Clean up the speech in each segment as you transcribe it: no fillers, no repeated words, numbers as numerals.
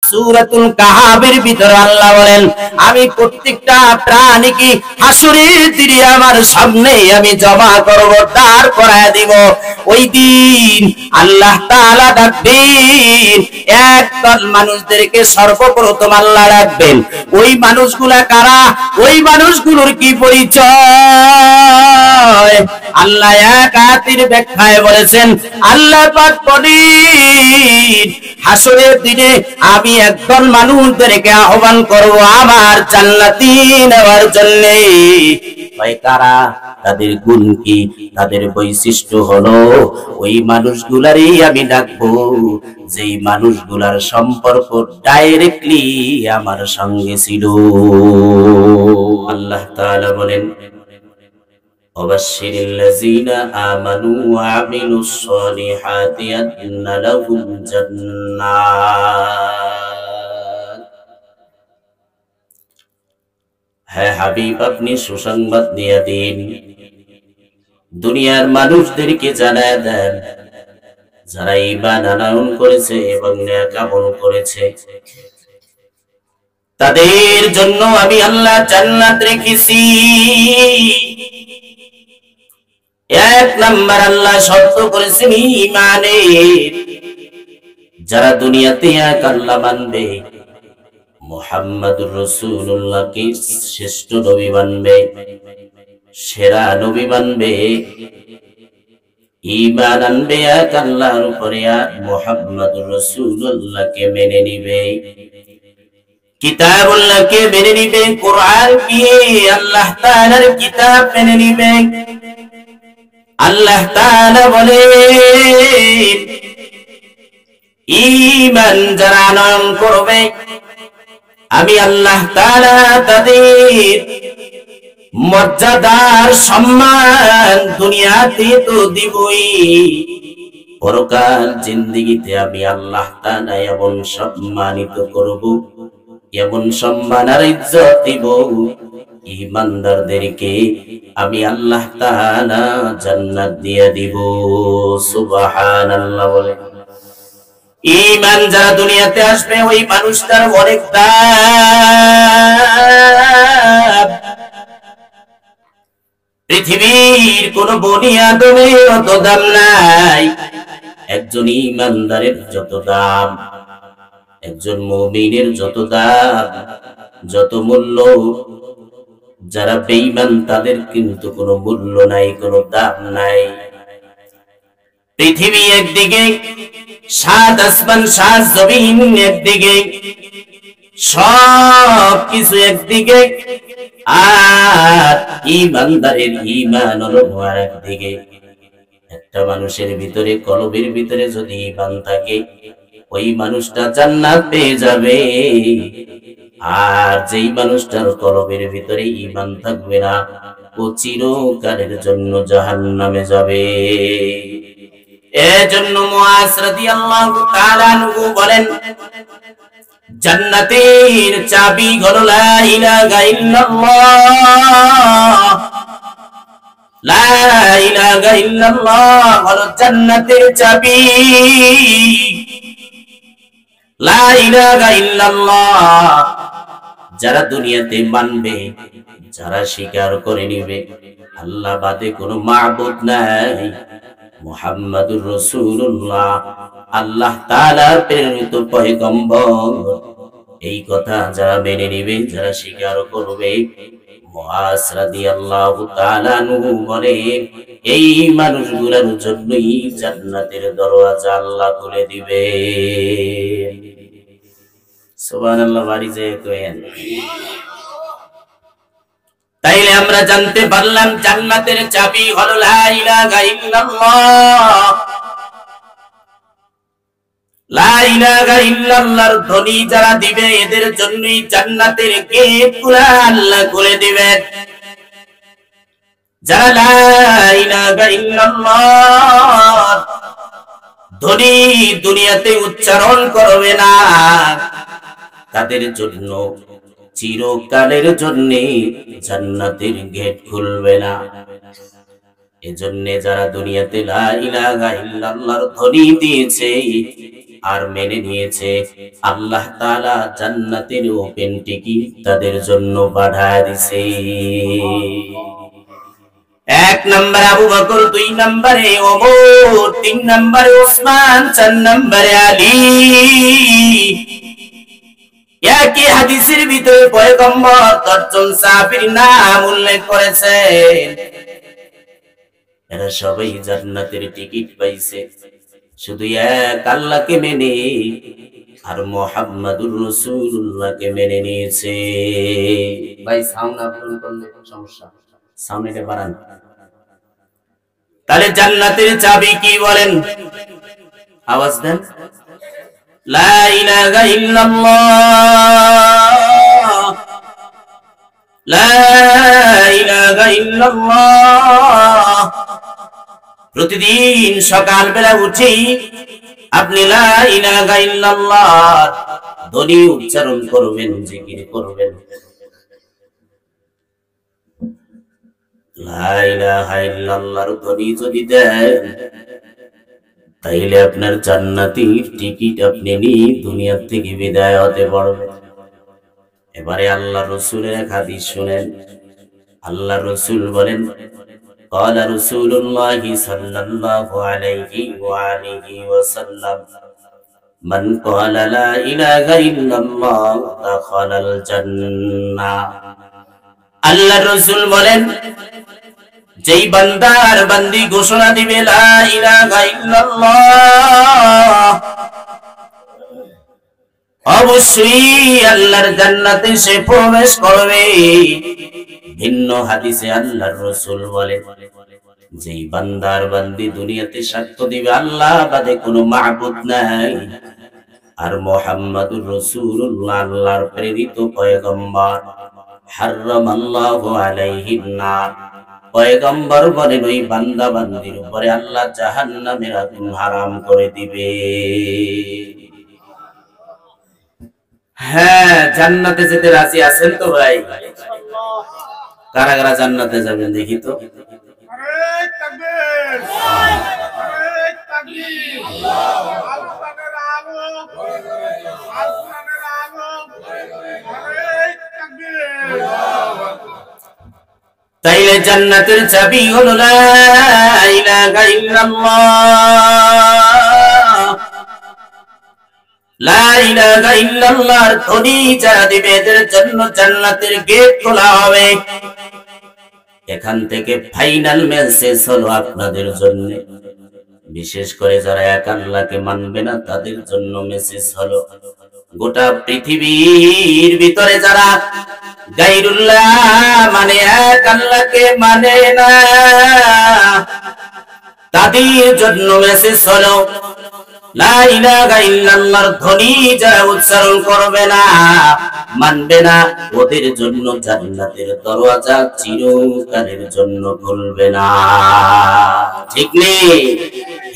সূরাতুল কাহাফের ভিতরে আল্লাহ বলেন, আমি প্রত্যেকটা প্রাণীকে হাসরের দিনে আমার সামনে আমি জমা করব, দাঁড় করায় দিব। ওই দিন আল্লাহ তাআলা ডাকবেন একদল মানুষদেরকে, সর্বপ্রথম আল্লাহ ডাকবেন। ওই মানুষগুলা কারা? ওই মানুষগুলোর কি পরিচয়? আল্লাহ এক আয়াতের ব্যাখ্যায় বলেছেন, আল্লাহ পাক বলেন, হাসরের দিনে আমি একদল মানুষদেরকে আহ্বান করব আমার জান্নাতি নেওয়ার জন্য। ভাই কারা? তাদের গুণ কি? তাদের বৈশিষ্ট্য হলো ওই মানুষগুলারই আমি ডাকবো যেই মানুষগুলার সম্পর্ক ডাইরেক্টলি আমার সঙ্গে ছিল। আল্লাহ তাআলা বলেন, ওয়াবাশশিরিল্লাযীনা আমানু ওয়া আমিলুস সলিহাতি আন্না লাহুম জান্নাত। হ্যাঁ হাবিব, আপনি সুসংবাদ দিয়ে দিন, দুনিয়ার মানুষদেরকে জানায় দেন, যারা ঈমান আনয়ন করেছে এবং নেক আমল করেছে তাদের জন্য আমি আল্লাহ জান্নাত রেখেছি। এক নাম্বার আল্লাহ শর্ত করেছেন ঈমানের। যারা দুনিয়াতে এক আল্লাহ মানবে, মুহাম্মাদুর রাসূলুল্লাহকে শ্রেষ্ঠ নবী মানবে, সেরা নবী মানবে, ঈমান আনবে এক আল্লাহর উপরে, আর মুহাম্মাদুর রাসূলুল্লাহকে মেনে নিবে, কিতাবুল্লাহকে মেনে নিবে, কোরআনকে আল্লাহ তাআলার কিতাব মেনে নিবে। আল্লাহ তাআলা বলেন, ঈমান যারা আনয়ন করবে আমি আল্লাহ তাআলা তাদের মর্যাদার সম্মান দুনিয়াতে তো দিবই, পরকাল জিন্দেগিতে আমি আল্লাহ তাআলা এমন সম্মানিত করব, এমন সম্মান আর ইজ্জত দিব, ঈমানদারদেরকে আমি আল্লাহ তাআলা জান্নাত দিয়ে দিব। সুবহানাল্লাহ বলে। ঈমান যারা দুনিয়াতে আসবে ওই মানুষটার অনেক দাম, পৃথিবীর কোন বনি আদমের অত দাম নাই। একজন ঈমানদারের যত দাম, একজন মুমিনের যত দাম, যত মূল্য, যারা বেঈমান তাদের কিন্তু কোনো মূল্য নাই, কোনো দাম নাই। পৃথিবী একদিকে, সাত আসমান সাত জমিন একদিকে, সব কিছু একদিকে, আর ঈমানদারের ঈমান হলো আরেকদিকে। একটা মানুষের ভিতরে, কলবের ভিতরে যদি ঈমান থাকে ওই মানুষটা জান্নাত পেয়ে যাবে, আর যেই মানুষটার কলবের ভিতরে ঈমান থাকবে না ও চিরকালের জন্য জাহান্নামে যাবে। এজন্য মুআজ রাদিয়াল্লাহু তাআলা আনহু বলেন, জান্নাতের চাবি হলো লা ইলাহা ইল্লাল্লাহ। লা ইলাহা ইল্লাল্লাহ হলো জান্নাতের চাবি। লা ইলাহা ইল্লাল্লাহ যারা দুনিয়াতে মানবে, যারা স্বীকার করে নিবে আল্লাহ বাদে কোনো মাবুদ নাই, মুহাম্মাদুর রাসূলুল্লাহ আল্লাহ তাআলার প্রেরিত পয়গম্বর, এই কথা যারা মেনে নিবে, যারা স্বীকার করবে, মুআজ রাদিয়াল্লাহু তাআলা আনহু বলেন, এই মানুষগুলোর জন্যই জান্নাতের দরওয়াজা আল্লাহ খুলে দিবে। সুবহানাল্লাহ, বাড়ি যায় কয়েন। তাইলে আমরা জানতে পারলাম জান্নাতের চাবি হলো লা ইলাহা ইল্লাল্লাহ। লা ইলাহা ইল্লাল্লাহর ধ্বনি যারা দিবে এদের জন্যই জান্নাতের গেটগুলো আল্লাহ খুলে দিবেন। যারা লা ইলাহা ইল্লাল্লাহ ধ্বনি দুনিয়াতে উচ্চারণ করবে না তাদের জন্য চিরকালের জন্য জান্নাতের গেট খুলবে না। এজন্য যারা দুনিয়াতে লা ইলাহা ইল্লাল্লাহর ধ্বনি দিয়েছে আর মেনে নিয়েছে, আল্লাহ তাআলা জান্নাতের ওপেন টিকিট তাদের জন্য বাড়ায় দিয়েছে। এক নম্বরে আবু বকর, দুই নম্বরে ওমর, তিন নম্বরে ওসমান, চার নম্বরে আলী। একই হাদিসের ভিতরে পয়গম্বর 10 জন সাহাবীর নাম উল্লেখ করেছেন। এরা সবাই জান্নাতের টিকিট পাইছে, শুধু এক আল্লাহকে মেনে আর মুহাম্মাদুর রাসূলুল্লাহকে মেনে নিয়েছে। ভাই সাউন্ড আপলোড করলে সমস্যা, সাউন্ড এটা বাড়ান। তাহলে জান্নাতের চাবি কি বলেন? আওয়াজ দেন। লা ইলাহা ইল্লাল্লাহ, লা ইলাহা ইল্লাল্লাহ। প্রতিদিন সকালবেলা উঠেই আপনি লা ইলাহা ইল্লাল্লাহ ধ্বনি উচ্চারণ করবেন, জিকির করবেন। লা ইলাহা ইল্লাল্লাহর ধ্বনি যদি দেন, তাইলে আপনার জান্নাতের টিকিট আপনি নিয়ে দুনিয়া থেকে বিদায় হতে পারবেন। এবারে আল্লাহ রাসূলের এক হাদিস শুনেন। আল্লাহ রাসূল বলেন, قال رسول الله صلى الله عليه وآله وسلم من قال لا إله إلا الله دخل الجنة। আল্লাহ রাসূল বলেন, যেই বান্দা আর বান্দি ঘোষণা দিবে লা ইলাহা ইল্লাল্লাহ, অবশ্যই আল্লাহর জান্নাতে সে প্রবেশ করবে। ভিন্ন হাদিসে আল্লাহর রাসূল বলেন, যেই বান্দা আর বান্দি দুনিয়াতে সাক্ষ্য দিবে আল্লাহ বাদে কোনো মাবুদ নাই আর মুহাম্মাদুর রাসূলুল্লাহ আল্লাহর প্রেরিত পয়গম্বর, হারামাল্লাহু আলাইহিন নার, পয়গম্বর বলেন ওই বান্দা বান্দির উপরে আল্লাহ জাহান্নামের আগুন হারাম করে দিবে। হ্যাঁ, জান্নাতে যেতে রাজি আছেন তো ভাই? কারা কারা জান্নাতে যাবেন দেখি তো? তাইলে জান্নাতের চাবি হলো লা ইলাহা ইল্লাল্লাহ। লা ইলাহা ইল্লাল্লাহর ধ্বনি যারা দিবে এদের জন্য জান্নাতের গেট খোলা হবে। এখান থেকে ফাইনাল মেসেজ হলো আপনাদের জন্য, বিশেষ করে যারা এক আল্লাহকে মানবে না তাদের জন্য মেসেজ হলো, গোটা পৃথিবীর ভিতরে যারা গায়রুল্লাহ মানে এক আল্লাহকে মানে না তাদের জন্য মেসেজ হলো লা ইলাহা ইল্লাল্লাহর ধ্বনি যারা উচ্চারণ করবে না, মানবে না, ওদের জন্য জান্নাতের দরওয়াজা চিরকালের জন্য খুলবে না। ঠিক নেই?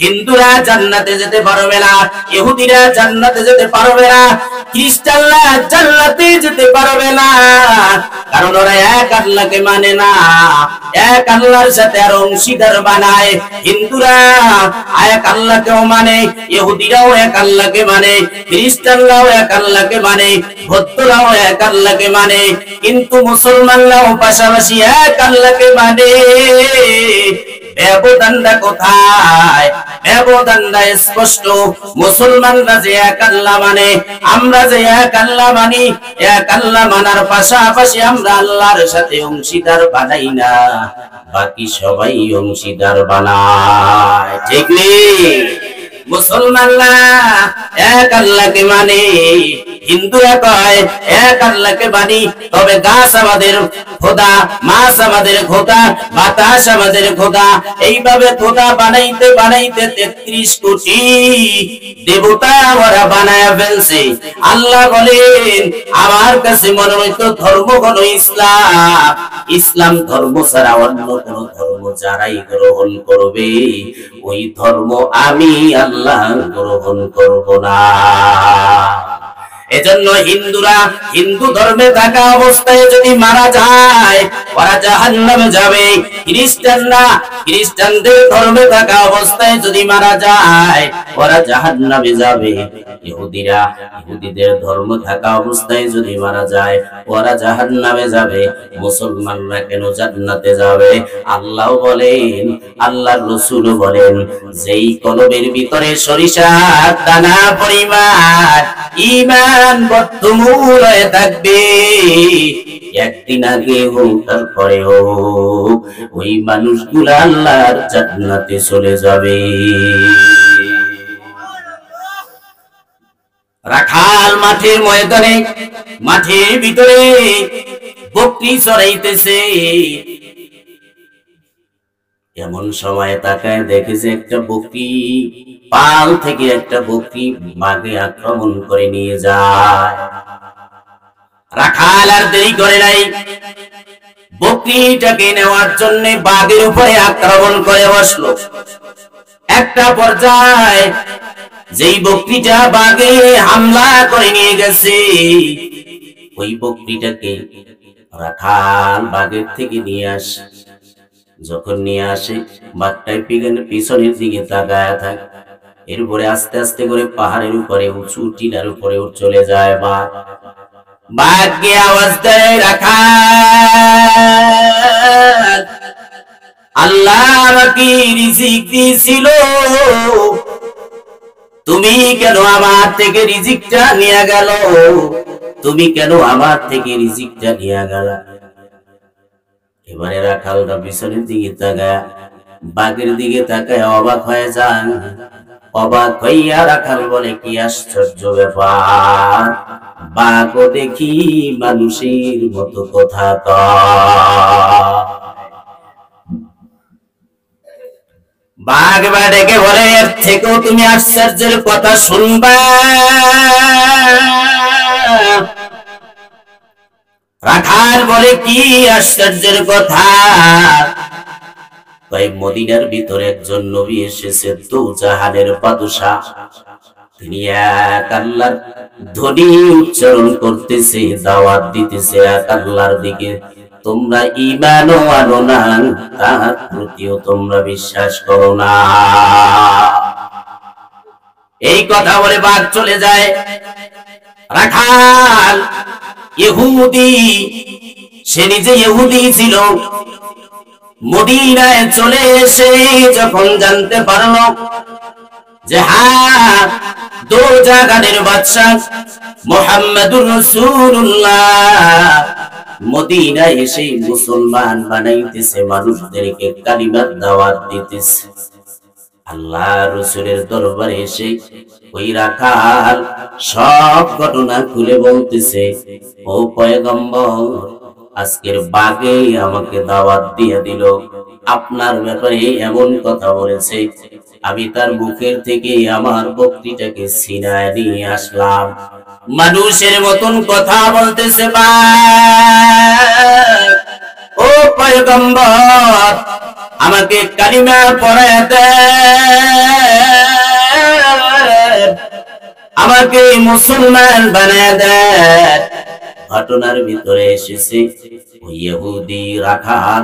হিন্দুরা জান্নাতে যেতে পারবে না, ইহুদিরা জান্নাতে যেতে পারবে না, খ্রিস্টানরা জান্নাতে যেতে পারবে না, কারণ ওরা এক আল্লাহকে মানে না, এক আল্লাহর সাথে আর অংশীদার বানায়। হিন্দুরা এক আল্লাহকেও মানে, ইহুদিরাও এক আল্লাহকে মানে, খ্রিস্টানরাও এক আল্লাহকে মানে, বৌদ্ধরাও এক আল্লাহকে মানে, কিন্তু মুসলমানরাও পাশাপাশি এক আল্লাহকে মানে। ব্যবধানটা কোথায়? ব্যবধানটা স্পষ্ট। মুসলমানরা যে এক আল্লাহ মানে, আমরা যে এক আল্লাহ মানি, এক আল্লাহ মানার পাশাপাশি আমরা আল্লাহর সাথে অংশীদার বানাই না, বাকি সবাই অংশীদার বানায়। ঠিক নেই? মুসলমানরা এক আল্লাহকে মানে, হিন্দুরা কয় এক আল্লাহকে মানি, তবে গাছ আমাদের খোদা, মাছ আমাদের খোদা, বাতাস আমাদের খোদা, এইভাবে খোদা বানাইতে বানাইতে 33 কোটি দেবতা ওরা বানায় ফেলছে। আল্লাহ বলেন আমার কাছে মনোনীত ধর্ম হলো ইসলাম, ইসলাম ধর্ম ছাড়া অন্য কোন ধর্ম যারাই গ্রহণ করবে ওই ধর্ম আমি আল্লাহ গ্রহণ করব না। এজন্য হিন্দুরা হিন্দু ধর্মে থাকা অবস্থায় যদি মারা যায় ওরা জাহান্নামে যাবে। খ্রিস্টানরা খ্রিস্টানদের ধর্মে থাকা অবস্থায় যদি মারা যায় ওরা জাহান্নামে যাবে। ইহুদিরা ইহুদিদের ধর্ম থাকা অবস্থায় যদি মারা যায় ওরা জাহান্নামে যাবে। মুসলমানরা কেন জান্নাতে যাবে? আল্লাহ বলেন, আল্লাহর রাসূল বলেন, যেই কলবের ভিতরে সরিষার দানা পরিমাণ ঈমান বদ্ধমূল হয়ে থাকবে, একদিন আগে হোক তারপরে হোক, ওই মানুষগুলা আল্লাহর জান্নাতে চলে যাবে। রাখাল মাঠের ময়দানে মাঠের ভিতরে বকরি চড়াইতেছে। এমন সময় তাকায় দেখেছে একটা বকরি, পাল থেকে একটা বকরি বাঘে আক্রমণ করে নিয়ে যায়। রাখাল আর দেরি করে নাই, বকরিটাকে নেওয়ার জন্য বাঘের উপরে আক্রমণ করে বসলো। একটা পর্যায়ে যেই বকরিটা বাঘে হামলা করে নিয়ে গেছে, ওই বকরিটাকে রাখাল বাঘের থেকে নিয়ে আসে। যখন নিয়ে আসে বাঘটাই পিছনের দিকে তাকায় থাকে। এরপরে আস্তে আস্তে করে পাহাড়ের উপরে উঁচু টিলার উপরে চলে যায় বাঘ। বাঘকে আওয়াজ দেয়, রাখাল, আল্লাহ আমাকে রিজিক দিয়েছিল, তুমি কেন আমার থেকে রিজিকটা নিয়ে গেল? তুমি কেন আমার থেকে রিজিকটা নিয়ে গেল? এবারে রাখালটা পিছনের দিকে তাকায় বাঘের দিকে তাকায় অবাক হয়ে যান। অবাক হইয়া রাখাল বলে, কি আশ্চর্য ব্যাপার, বাঘও দেখি মানুষের মতো কথা কয়। বাঘ বা ডেকে বলে, এর থেকেও তুমি আশ্চর্যের কথা শুনবা। রাখাল বলে, কি আশ্চর্যের কথা? তাই মদিনার ভিতরে একজন নবী এসেছে, দু জাহানের বাদশা। তিনি এক আল্লাহর ধ্বনি উচ্চারণ করতেছে, দাওয়াত দিতেছে এক আল্লাহর দিকে। তোমরা ঈমানও আনো না, তার প্রতিও তোমরা বিশ্বাস করো না। এই কথা বলে বাঘ চলে যায়। রাখাল ইহুদি, সে নিজে ইহুদি ছিল। মদিনায় চলে এসে যখন জানতে পারলো যে হ্যাঁ, দো জাহানের বাদশা মুহাম্মদুর রাসূলুল্লাহ মদিনায় এসে মুসলমান বানাইতেছে, মানুষদেরকে কালিমার দাওয়াত দিতেছে। আল্লাহ রাসূলের দরবারে এসে ওই রাখাল সব ঘটনা খুলে বলতেছে, ও পয়গম্বর, আজকের বাঘে আমাকে দাওয়াত দিয়ে দিল, আপনার ব্যাপারে এমন কথা বলেছে, আমি তার মুখের থেকে আমার বকরিটাকে ছিনায় নিয়ে আসলাম। মানুষের মতন কথা বলতেছে বাঘ। ও পয়গম্বর, আমাকে কালিমা পড়ায় দেন, আমাকে মুসলমান বানায় দেন। ঘটনার ভিতরে এসেছে ওই ইহুদি রাখাল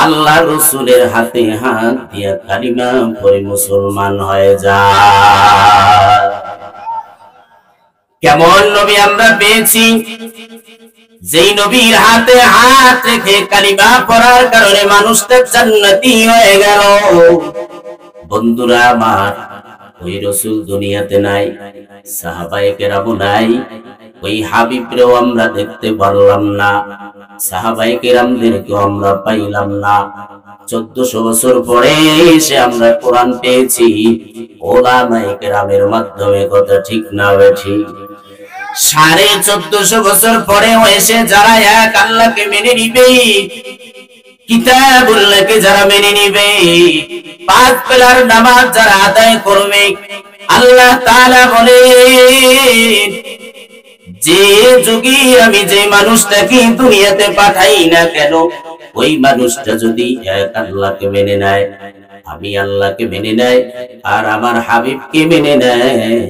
আল্লাহ রাসূলের হাতে হাত দিয়ে কালিমা পড়ে মুসলমান হয়ে যায়। কেমন নবী আমরা পেয়েছি, যেই নবীর হাতে হাত রেখে কালিমা পড়ার কারণে মানুষটা জান্নাতি হয়ে গেল। বন্ধুরা আমার, ওই রাসূল দুনিয়াতে নাই, সাহাবায়ে কেরাম নাই, ওই হাবিবরেও আমরা দেখতে পারলাম না, সাহাবায়ে কেরামদেরকেও আমরা পাইলাম না। 1400 বছর পরে এসে আমরা কোরআন পেয়েছি ওলামায়ে কেরামের মাধ্যমে। কথা ঠিক না ঠিক? 1450 বছর পরেও এসে যারা এক আল্লাহকে মেনে নিবে, কিতাবুল্লাহকে যারা মেনে নিবে, 5 বেলার নামাজ যারা আদায় করবে, আল্লাহ তাআলা বলেন, যে যুগে আমি যে মানুষটাকে দুনিয়াতে পাঠাই না কেন, ওই মানুষটা যদি এক আল্লাহকে মেনে নেয়, আমি আল্লাহকে মেনে নেয় আর আমার হাবিবকে মেনে নেয়,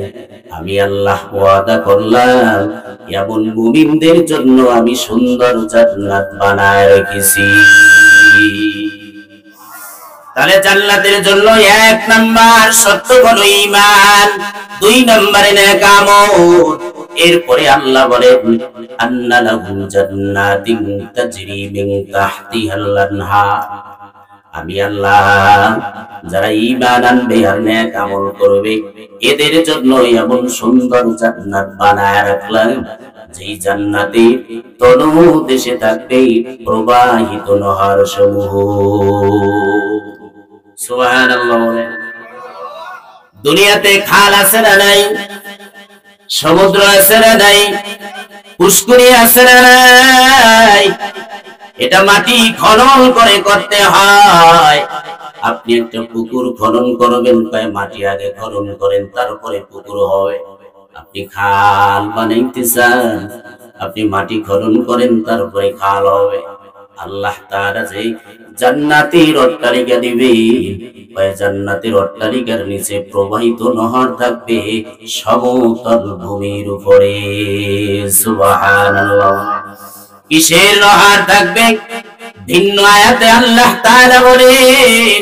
আমি আল্লাহ ওয়াদা করলাম এমন মুমিনদের জন্য আমি সুন্দর জান্নাত বানায় রেখেছি। তাহলে জান্নাতের জন্য 1 নাম্বার শর্ত হলো ঈমান, 2 নম্বরে নেক আমল। এরপরে আল্লাহ বলেন আন্না লাহুম জান্নাতিন তাজরি মিন তাহতিহাল আনহার। আমি আল্লাহ যারা ঈমান আনবে আর নেক আমল করবে এদের জন্য এমন সুন্দর জান্নাত বানায় রাখলাম, যেই জান্নাতে তলদেশে থাকবে প্রবাহিত নহর সমূহ। সুবহানাল্লাহ। দুনিয়াতে খাল আছে না নাই? সমুদ্র আছে না নাই? পুষ্করি আছে না নাই? এটা মাটি খনন করে করতে হয়। আপনি একটা পুকুর খনন করবেন, মাটি আগে খনন করেন তারপরে পুকুর হবে। আপনি খাল বানাইতে চান, আপনি মাটি খনন করেন তারপরে খাল হবে। আল্লাহ তাআলা যে জান্নাতের অট্টালিকা দিবে, ওই জান্নাতের অট্টালিকার নিচে প্রবাহিত নহর থাকবে সমতল ভূমির উপরে। সুবহানাল্লাহ। কিসের নহর থাকবে? ভিন্ন আয়াতে আল্লাহ তাআলা বলেন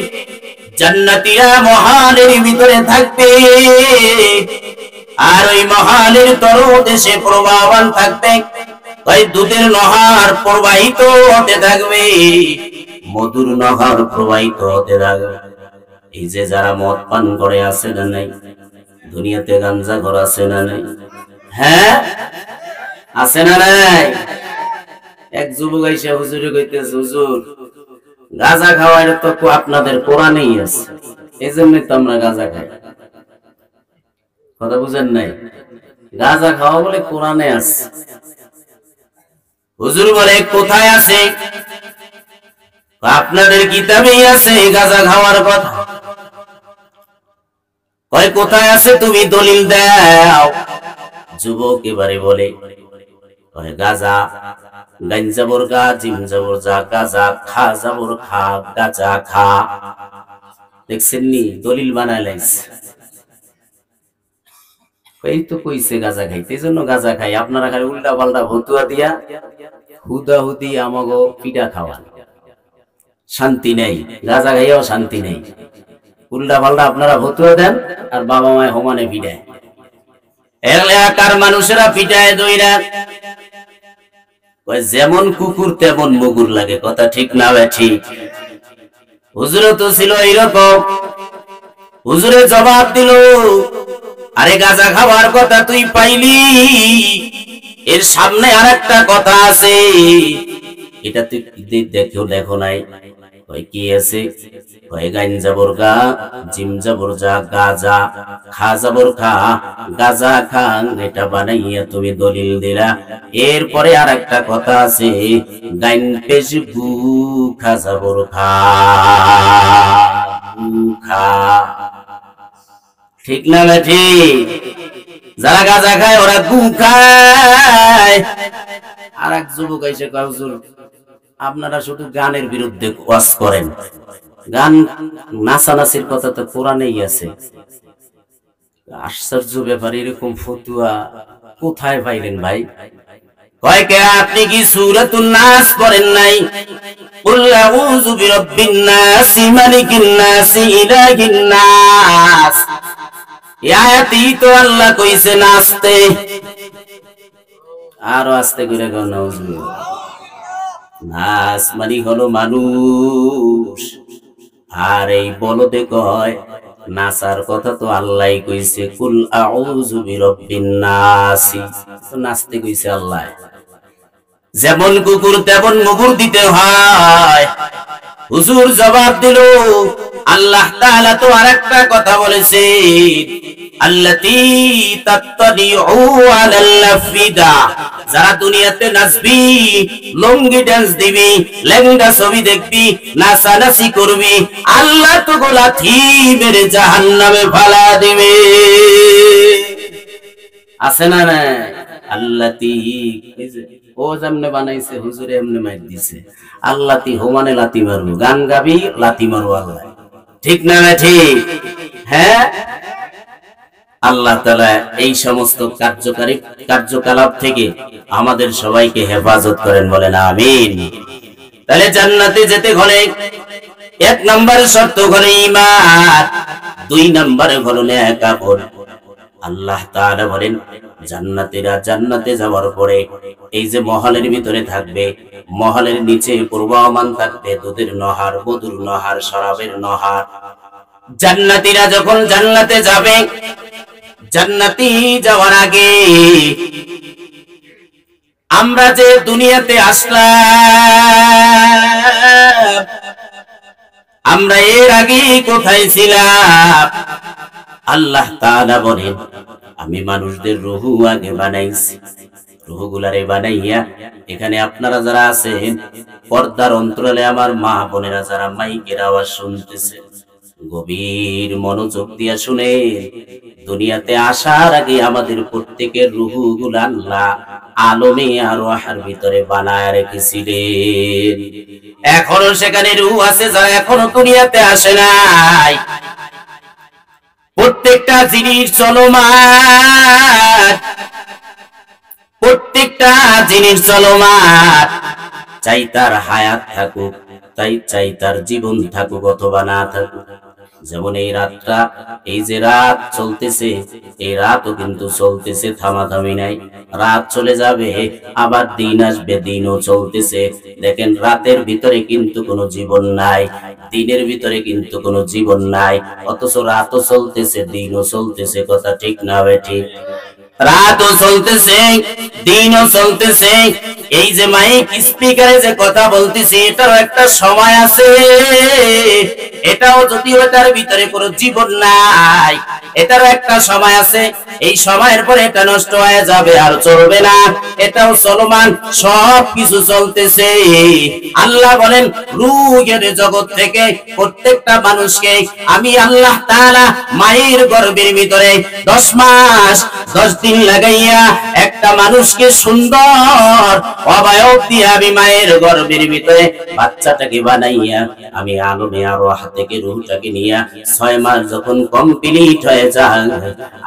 জান্নাতীরা মহালের ভিতরে থাকবে, আর ওই মহালের তলদেশে প্রবাহমান থাকবে ওই দুধের নহর প্রবাহিত হতে থাকবে, মধুর নহর প্রবাহিত হতে থাকবে। এই যে যারা মদ পান করে আছে না নাই? দুনিয়াতে গাঞ্জা ঘর আছে না নাই? হ্যাঁ আছে না নাই? এক যুবক এসে হুজুরে কইতেছে, হুজুর গাঁজা খাওয়ার তো আপনাদের কোরআনেই আছে, এই জন্যই তো আমরা গাঁজা খাই। কথা বুঝেন নাই? গাঁজা খাওয়া বলে কোরআনে আছে। হুজুর বলে কোথায় আছে? আপনাদের কিতাবেই আছে গাঁজা খাওয়ার কথা। কয় কোথায় আছে তুমি দলিল দাও। যুবক এবারে বলে গাঁজা, গাঞ্জা বর্গা, জিম যাবর যা, গাঁজা খা যাবর খা, গাঁজা খা। দেখছেন নি? দলিল বানায় লাইছে। এই তো কইছে গাঁজা খাইতে, এই জন্য গাঁজা খাই। আপনারা খালি উল্টা পাল্টা ফতুয়া দিয়া হুদাহুদি আমাগো পিঠা খাওয়ান, শান্তি নেই। গাঁজা খাইয়াও শান্তি নেই। উল্টা পাল্টা আপনারা ফতুয়া দেন আর বাবা মায় হোমানে পিঠায়। এলাকার মানুষেরা পিঠায় দইরা যেমন কুকুর তেমন মুগুর লাগে। কথা ঠিক না ভাই? ঠিক। হুজুরে তো ছিল এইরকম। হুজুরে জবাব দিল, আরে গাঁজা খাওয়ার কথা তুই পাইলি, এর সামনে আর একটা কথা আছে, এটা তুই দেখো নাই? কি আছে? গাঞ্জা বর্গা, জিম যাবর যা, গাঁজা খা যাবর খা, গাঁজা খা, এটা বানাইয়া তুমি দলিল দিলা। এরপরে আর একটা কথা আছে, গাইন পেশ গু খা যাবর খা, গু খা। ঠিক না না? ঠিক। যারা গাঁজা খায় ওরা গু খায়। আর এক যুবক এসে কয়, হুজুর আপনারা শুধু গানের বিরুদ্ধে ওয়াজ করেন, গান নাচানাচির কথা তো কোরআনেই আছে। আশ্চর্য ব্যাপার, এরকম ফতুয়া কোথায় পাইলেন ভাই? কয় কে আপনি কি সূরাতুন নাস পড়েন নাই? কুল আউযু বিরাব্বিন নাস, মালিকিন নাস, ইলাহিন নাস। এই আয়াতেই তো আল্লাহ কইছে নাচতে। আরো আস্তে করে গাও নাউজুবিল্লাহ। নাস মানে হলো মানুষ, আর এই বলদে কয় নাচার কথা তো আল্লাহ কইছে, কুল আউযু বিরাব্বিন নাস, তো নাচতে কইছে আল্লাহ। যেমন কুকুর তেমন মুগুর দিতে হয়। হুজুর জবাব দিল, আল্লাহ তাআলা তো আরেকটা কথা বলেছে, আল্লাতী তাত্তালিউ আলাল আফিদা। যারা দুনিয়াতে নাচবি, লঙ্গি ডান্স দিবি, লেঙ্গা ছবি দেখবি, নাচানাচি করবি, আল্লাহ তো লাথি মেরে জাহান্নামে ফালা দিবে। আছে না না? আল্লাতী ও যেমনে বানাইছে হুজুরে এমনি মাইর দিছে। আল্লাতী হোমানে লাথি মারবো, গান গাবি লাথি মারবো আল্লাহ। ঠিক না ঠিক? হ্যাঁ, আল্লাহ তাআলা এই সমস্ত কার্যকলাপ থেকে আমাদের সবাইকে হেফাজত করেন, বলেন আমিন। তাহলে জান্নাতে যেতে হলে এক নম্বরে শর্ত হলো ঈমান, দুই নম্বরে হলো নেক আমল। আল্লাহ তাআলা বলেন জান্নাতীরা জান্নাতে যাওয়ার পরে এই যে মহলের ভিতরে থাকবে, মহলের নিচে প্রবাহমান থাকবে দুধের নহর, মধুর নহর, শরাবের নহর। জান্নাতীরা যখন জান্নাতে যাবে, জান্নাতি যাওয়ার আগে আমরা যে দুনিয়াতে আসলাম, আমরা এর আগে কোথায় ছিলাম? আল্লাহ তাআলা বলেন আমি মানুষদের রূহু আগে বানাইছি, রূহগুলারে বানাইয়া এখানে আপনারা যারা আছেন পর্দার অন্তরালে আমার মা বোনেরা যারা মাইকের আওয়াজ শুনতেছেন, গভীর মনোযোগ দিয়া শুনে, দুনিয়াতে আসার আগে আমাদের প্রত্যেকের রূহগুলো আল্লাহ আলমে আরওয়াহের ভিতরে বানায় রেখেছিলেন। এখনো সেখানে রূহ আছে যারা এখনো দুনিয়াতে আসে নাই। প্রত্যেকটা জিনিস চলমান, প্রত্যেকটা জিনিস চলমান, চাই তার হায়াত থাকুক, চাই তার জীবন থাকুক অথবা না থাকুক। যেমন এই রাতটা, এই যে রাত চলতেছে, এই রাতও কিন্তু চলতেছে, থামাথামি নাই। রাত চলে যাবে, আবার দিন আসবে, দিনও চলতেছে। দেখেন রাতের ভিতরে কিন্তু কোনো জীবন নাই, দিনের ভিতরে কিন্তু কোনো জীবন নাই, অথচ রাতও চলতেছে, দিনও চলতেছে। কথা ঠিক না ঠিক? রাতও চলতেছে, দিনও চলতেছে। এই যে মাইক স্পিকারে যে কথা বলতেছি, এটারও একটা সময় আছে। এটাও যদিও এটার ভিতরে কোনো জীবন নাই, এটারও একটা সময় আছে। এই সময়ের পরে এটা নষ্ট হয়ে যাবে, আর চলবে না। এটাও চলমান, সব কিছু চলতেছে। আল্লাহ বলেন রূহের জগৎ থেকে প্রত্যেকটা মানুষকে আমি আল্লাহ তাআলা মায়ের গর্ভের ভিতরে 10 মাস 10 দিন লাগাইয়া একটা মানুষকে সুন্দর অবয়ব দিয়ে আমি মায়ের গর্ভের ভিতরে বাচ্চাটাকে বানাইয়া আমি আলমে আরওয়াহ থেকে রূহটাকে নিয়া 6 মাস যখন কমপ্লিট হয়ে যায়,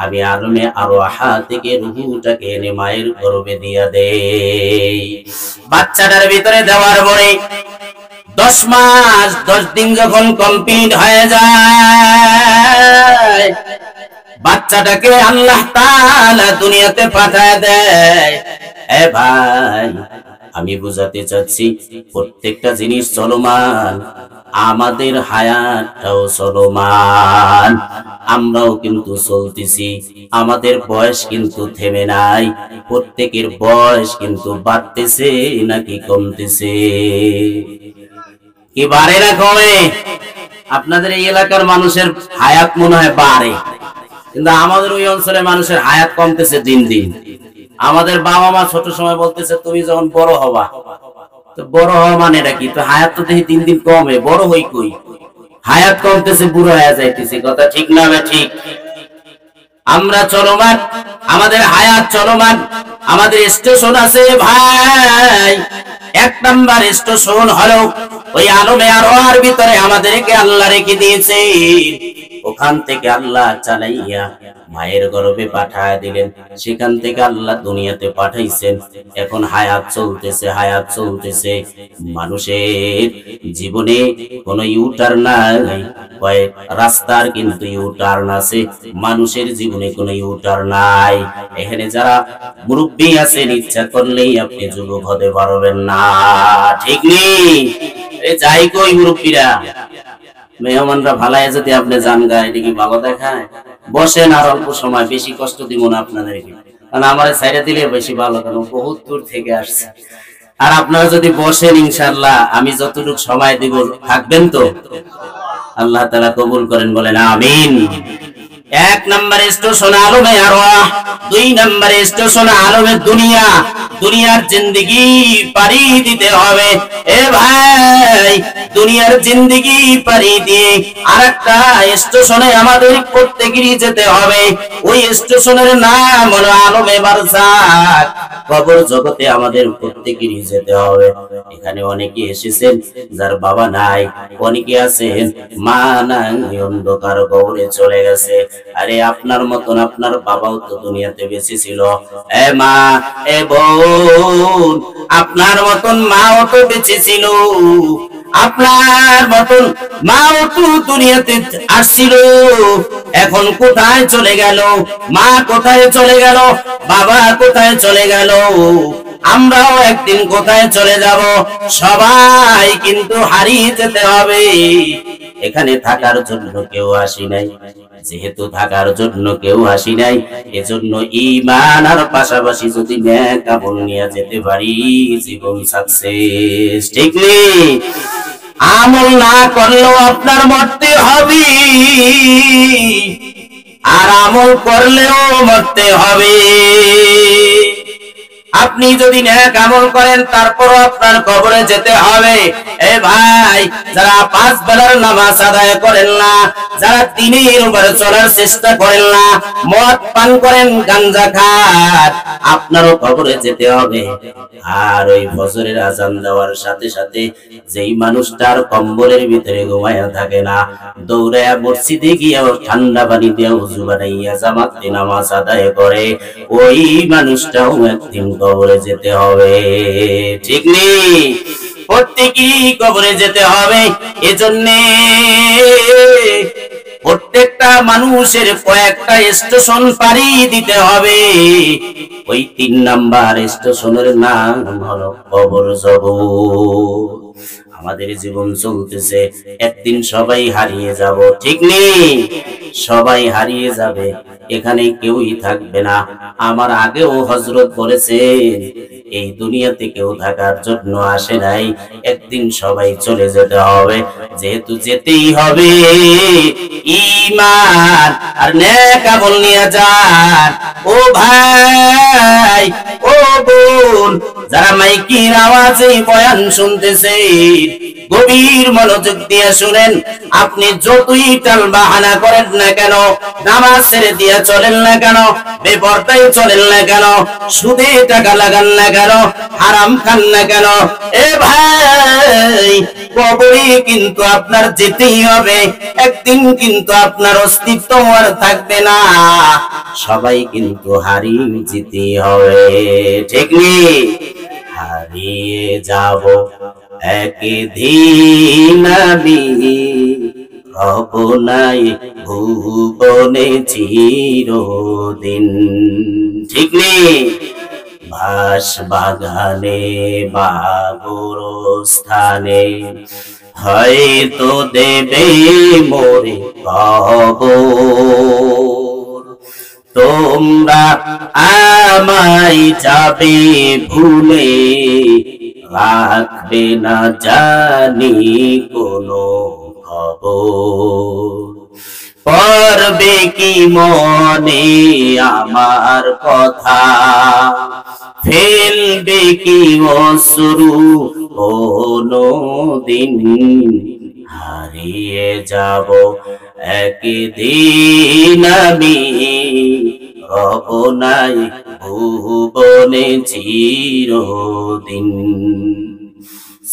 আমি আলমে আরওয়াহ থেকে রূহটাকে এনে মায়ের গর্ভে দিয়া দেই। বাচ্চাটার ভিতরে দেওয়ার পরে 10 মাস 10 দিন যখন কমপ্লিট হয়ে যায়, বাচ্চাটাকে আল্লাহ তাআলা দুনিয়াতে পাঠায় দেয়। এ ভাই, আমি বুঝাতে চাচ্ছি প্রত্যেকটা জিনিস চলমান, আমাদের হায়াতটাও চলমান। আমরাও কিন্তু চলতেছি, আমাদের বয়স কিন্তু থেমে নাই। প্রত্যেকের বয়স কিন্তু বাড়তেছে নাকি কমতেছে? কি বাড়ে না কমে? আপনাদের এই এলাকার মানুষের হায়াত মনে হয় বাড়ে, কিন্তু আমাদের ওই অঞ্চলের মানুষের হায়াত কমতেছে দিন দিন। আমাদের বাবা মা ছোট সময় বলতেছে তুমি যখন বড় হবা, তো বড় হওয়া মানে এটা কি? তো হায়াত তো দেখি দিন দিন কমে, বড় হই কই? হায়াত কমতেছে, বুড়ো হয়ে যাইতেছে। কথা ঠিক না ঠিক? আমরা চলমান, আমাদের হায়াত চলমান। আমাদের স্টেশন আছে ভাই, 1 নাম্বার স্টেশন হলো ওই আলমে আরওয়াহের ভিতরে আমাদেরকে আল্লাহ রেখে দিয়েছে। ওখান থেকে আল্লাহ চালাইয়া মায়ের গর্ভে পাঠায় দিলেন, সেখান থেকে আল্লাহ দুনিয়াতে পাঠাইছেন। এখন হায়াত চলতেছে, হায়াত চলতেছে। মানুষের জীবনে কোনো ইউটার্ন নাই, কয় রাস্তার কিন্তু ইউটার্ন আছে, মানুষের জীবনে কোনো ইউটার্ন নাই। এখানে যারা মুরব্বী আছেন, ইচ্ছা করলেই আপনি যুবক হতে পারবেন না, ঠিক নেই? যাই কই মুরব্বীরা, মেহমানরা ভালাই যদি আপনি যান গা, এটা কি ভালো দেখায়? বসেন, আর অল্প সময়, বেশি কষ্ট দিব না আপনাদেরকে, কারণ আমার সাইডে দিলে বেশি ভালো, কারণ বহুত দূর থেকে আসছে। আর আপনারা যদি বসেন, ইনশাআল্লাহ আমি যতটুকু সময় দিব থাকবেন তো? আল্লাহ তাআলা কবুল করেন, বলেন আমিন। 1 নম্বরে স্টেশন আলমে আরওয়াহ, 2 নম্বরে স্টেশন আলমে দুনিয়া। দুনিয়ার জিন্দেগি পাড়ি দিতে হবে। এ ভাই, দুনিয়ার জিন্দেগি পাড়ি দিয়ে আরেকটা স্টেশনে আমাদের প্রত্যেকেরই যেতে হবে। ওই স্টেশনের নাম হলো আলমে বারজাখ। কবর জগতে আমাদের প্রত্যেকেরই যেতে হবে। এখানে অনেকে এসেছেন যার বাবা নাই, অনেকে আছেন মা নাই, অন্ধকার কবরে চলে গেছে। আরে আপনার মতন আপনার বাবাও তো দুনিয়াতে বেঁচে ছিল। এ মা, এ বোন, আপনার মতন মাও তো বেঁচে ছিল, আপনার মতন মাও তো দুনিয়াতে আসছিল। এখন কোথায় চলে গেল? মা কোথায় চলে গেল? বাবা কোথায় চলে গেল? আমরাও একদিন কোথায় চলে যাব? সবাই কিন্তু হারিয়ে যেতে হবে। এখানে থাকার জন্য কেউ আসি নাই। যেহেতু থাকার জন্য কেউ আসি নাই, এজন্য ঈমান আর পাশাপাশি যদি নেক আমল নিয়ে যেতে পারি, জীবন সাকসেস। ঠিক নেই? আমল না করলেও আপনার মরতে হবে, আর আমল করলেও মরতে হবে। আপনি যদি নেক আমল করেন তারপরও আপনার কবরে যেতে হবে। এ ভাই, যারা 5 বেলার নামাজ আদায় করেন না, যারা দিনের উপরে চলার চেষ্টা করেন না, মদ পান করেন, গাঞ্জা খান, আপনারও কবরে যেতে হবে। আর ওই ফজরের আজান দেওয়ার সাথে সাথে যেই মানুষটার কম্বলের ভিতরে ঘুমায়া থাকে না, দৌড়ায়া মসজিদে গিয়ে ঠান্ডা পানি দিয়ে ওযু বানাইয়া জামাতে নামাজ আদায় করে, ওই মানুষটাও একদিন কবরে যেতে হবে। ঠিক নেই? প্রত্যেকেই কবরে যেতে হবে। এজন্যে প্রত্যেকটা মানুষের কয়েকটা স্টেশন পাড়ি দিতে হবে। ওই 3 নাম্বার স্টেশনের নাম হলো কবর জগৎ। আমাদের জীবন চলতেছে, একদিন সবাই হারিয়ে যাব। ঠিক নেই? সবাই হারিয়ে যাবে, এখানে কেউই থাকবে না। আমার আগেও হযরত বলেছেন, এই দুনিয়াতে কেউ থাকার জন্য আসে নাই, একদিন সবাই চলে যেতে হবে। যেহেতু যেতেই হবে, ঈমান আর নেক আমল নিয়ে যান। ও ভাই, ও বোন, যারা মাইকের আওয়াজে বয়ান শুনতেছেন, গভীর মনোযোগ দিয়ে শুনেন। আপনি যতই টাল বাহানা করেন না কেন, নামাজ ছেড়ে দিয়ে চলেন না কেন, বেপরদায় চলেন না কেন, সুদে টাকা লাগান না কেন, হারাম খান না কেন, এ ভাই, কবরে কিন্তু আপনার যেতেই হবে। একদিন কিন্তু আপনার অস্তিত্ব আর থাকবে না। সবাই কিন্তু হারিয়ে যেতেই হবে। ঠিক নেই? হারিয়ে যাব একদিন আমি, রব নাই ভুবনে চিরদিন। ঠিক নেই? বাস বাগানে বা গোরস্থানে হয়তো দেবে মোরে কবর। তোমরা আমায় যাবে ভুলে, রাখবে না জানি কোনো খবর। পড়বে কি মনে আমার কথা, ফেলবে কি অশ্রু কোনো দিন। হারিয়ে যাব একদিন আমি, রব নাই ভুবনে চিরদিন।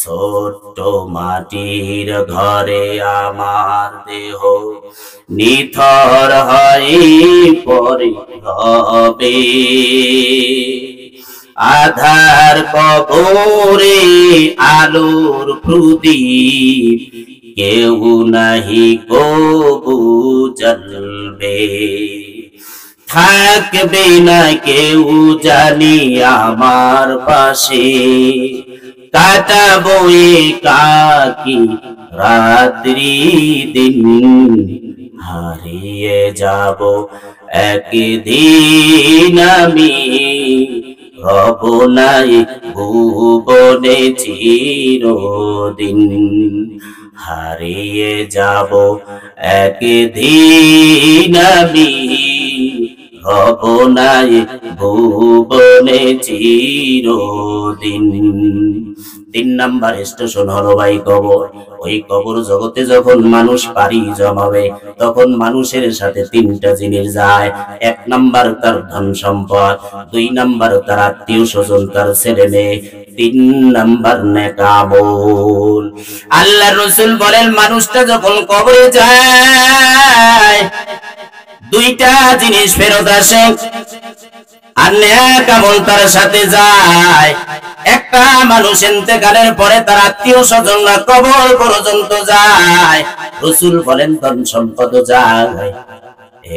ছোট্ট মাটির ঘরে আমার দেহ নিথর হয়ে পড়ে হবে। আধার কবরে আলোর প্রদীপ, কেউ নাহি কবু জ্বলবে। থাকবে না কেউ জানি আমার পাশে, কাটাবো একাকী রাত্রি দিন। হারিয়ে যাব একদিন আমি, রব নাই ভুবনে চিরদিন। হারিয়ে যাব একদিন আমি, রব নাই ভুবনে চিরদিন। 3 নাম্বার স্টেশন হলো ভাই কবর। ওই কবর জগতে যখন মানুষ পাড়ি জমাবে তখন মানুষের সাথে 3টা জিনিস যায়। 1 নাম্বার তার ধন সম্পদ, 2 নাম্বার তার আত্মীয় স্বজন, তার ছেলে মেয়ে, 3 নাম্বার নেক আমল। আল্লাহর রাসূল বলেন মানুষটা যখন কবরে যায় 2টা জিনিস ফেরত আসে আর নেক আমল তার সাথে যায়। একটা মানুষ ইন্তেকালের পরে তার আত্মীয় স্বজনরা কবর পর্যন্ত যায়, রাসূল বলেন ধন সম্পদ যায়,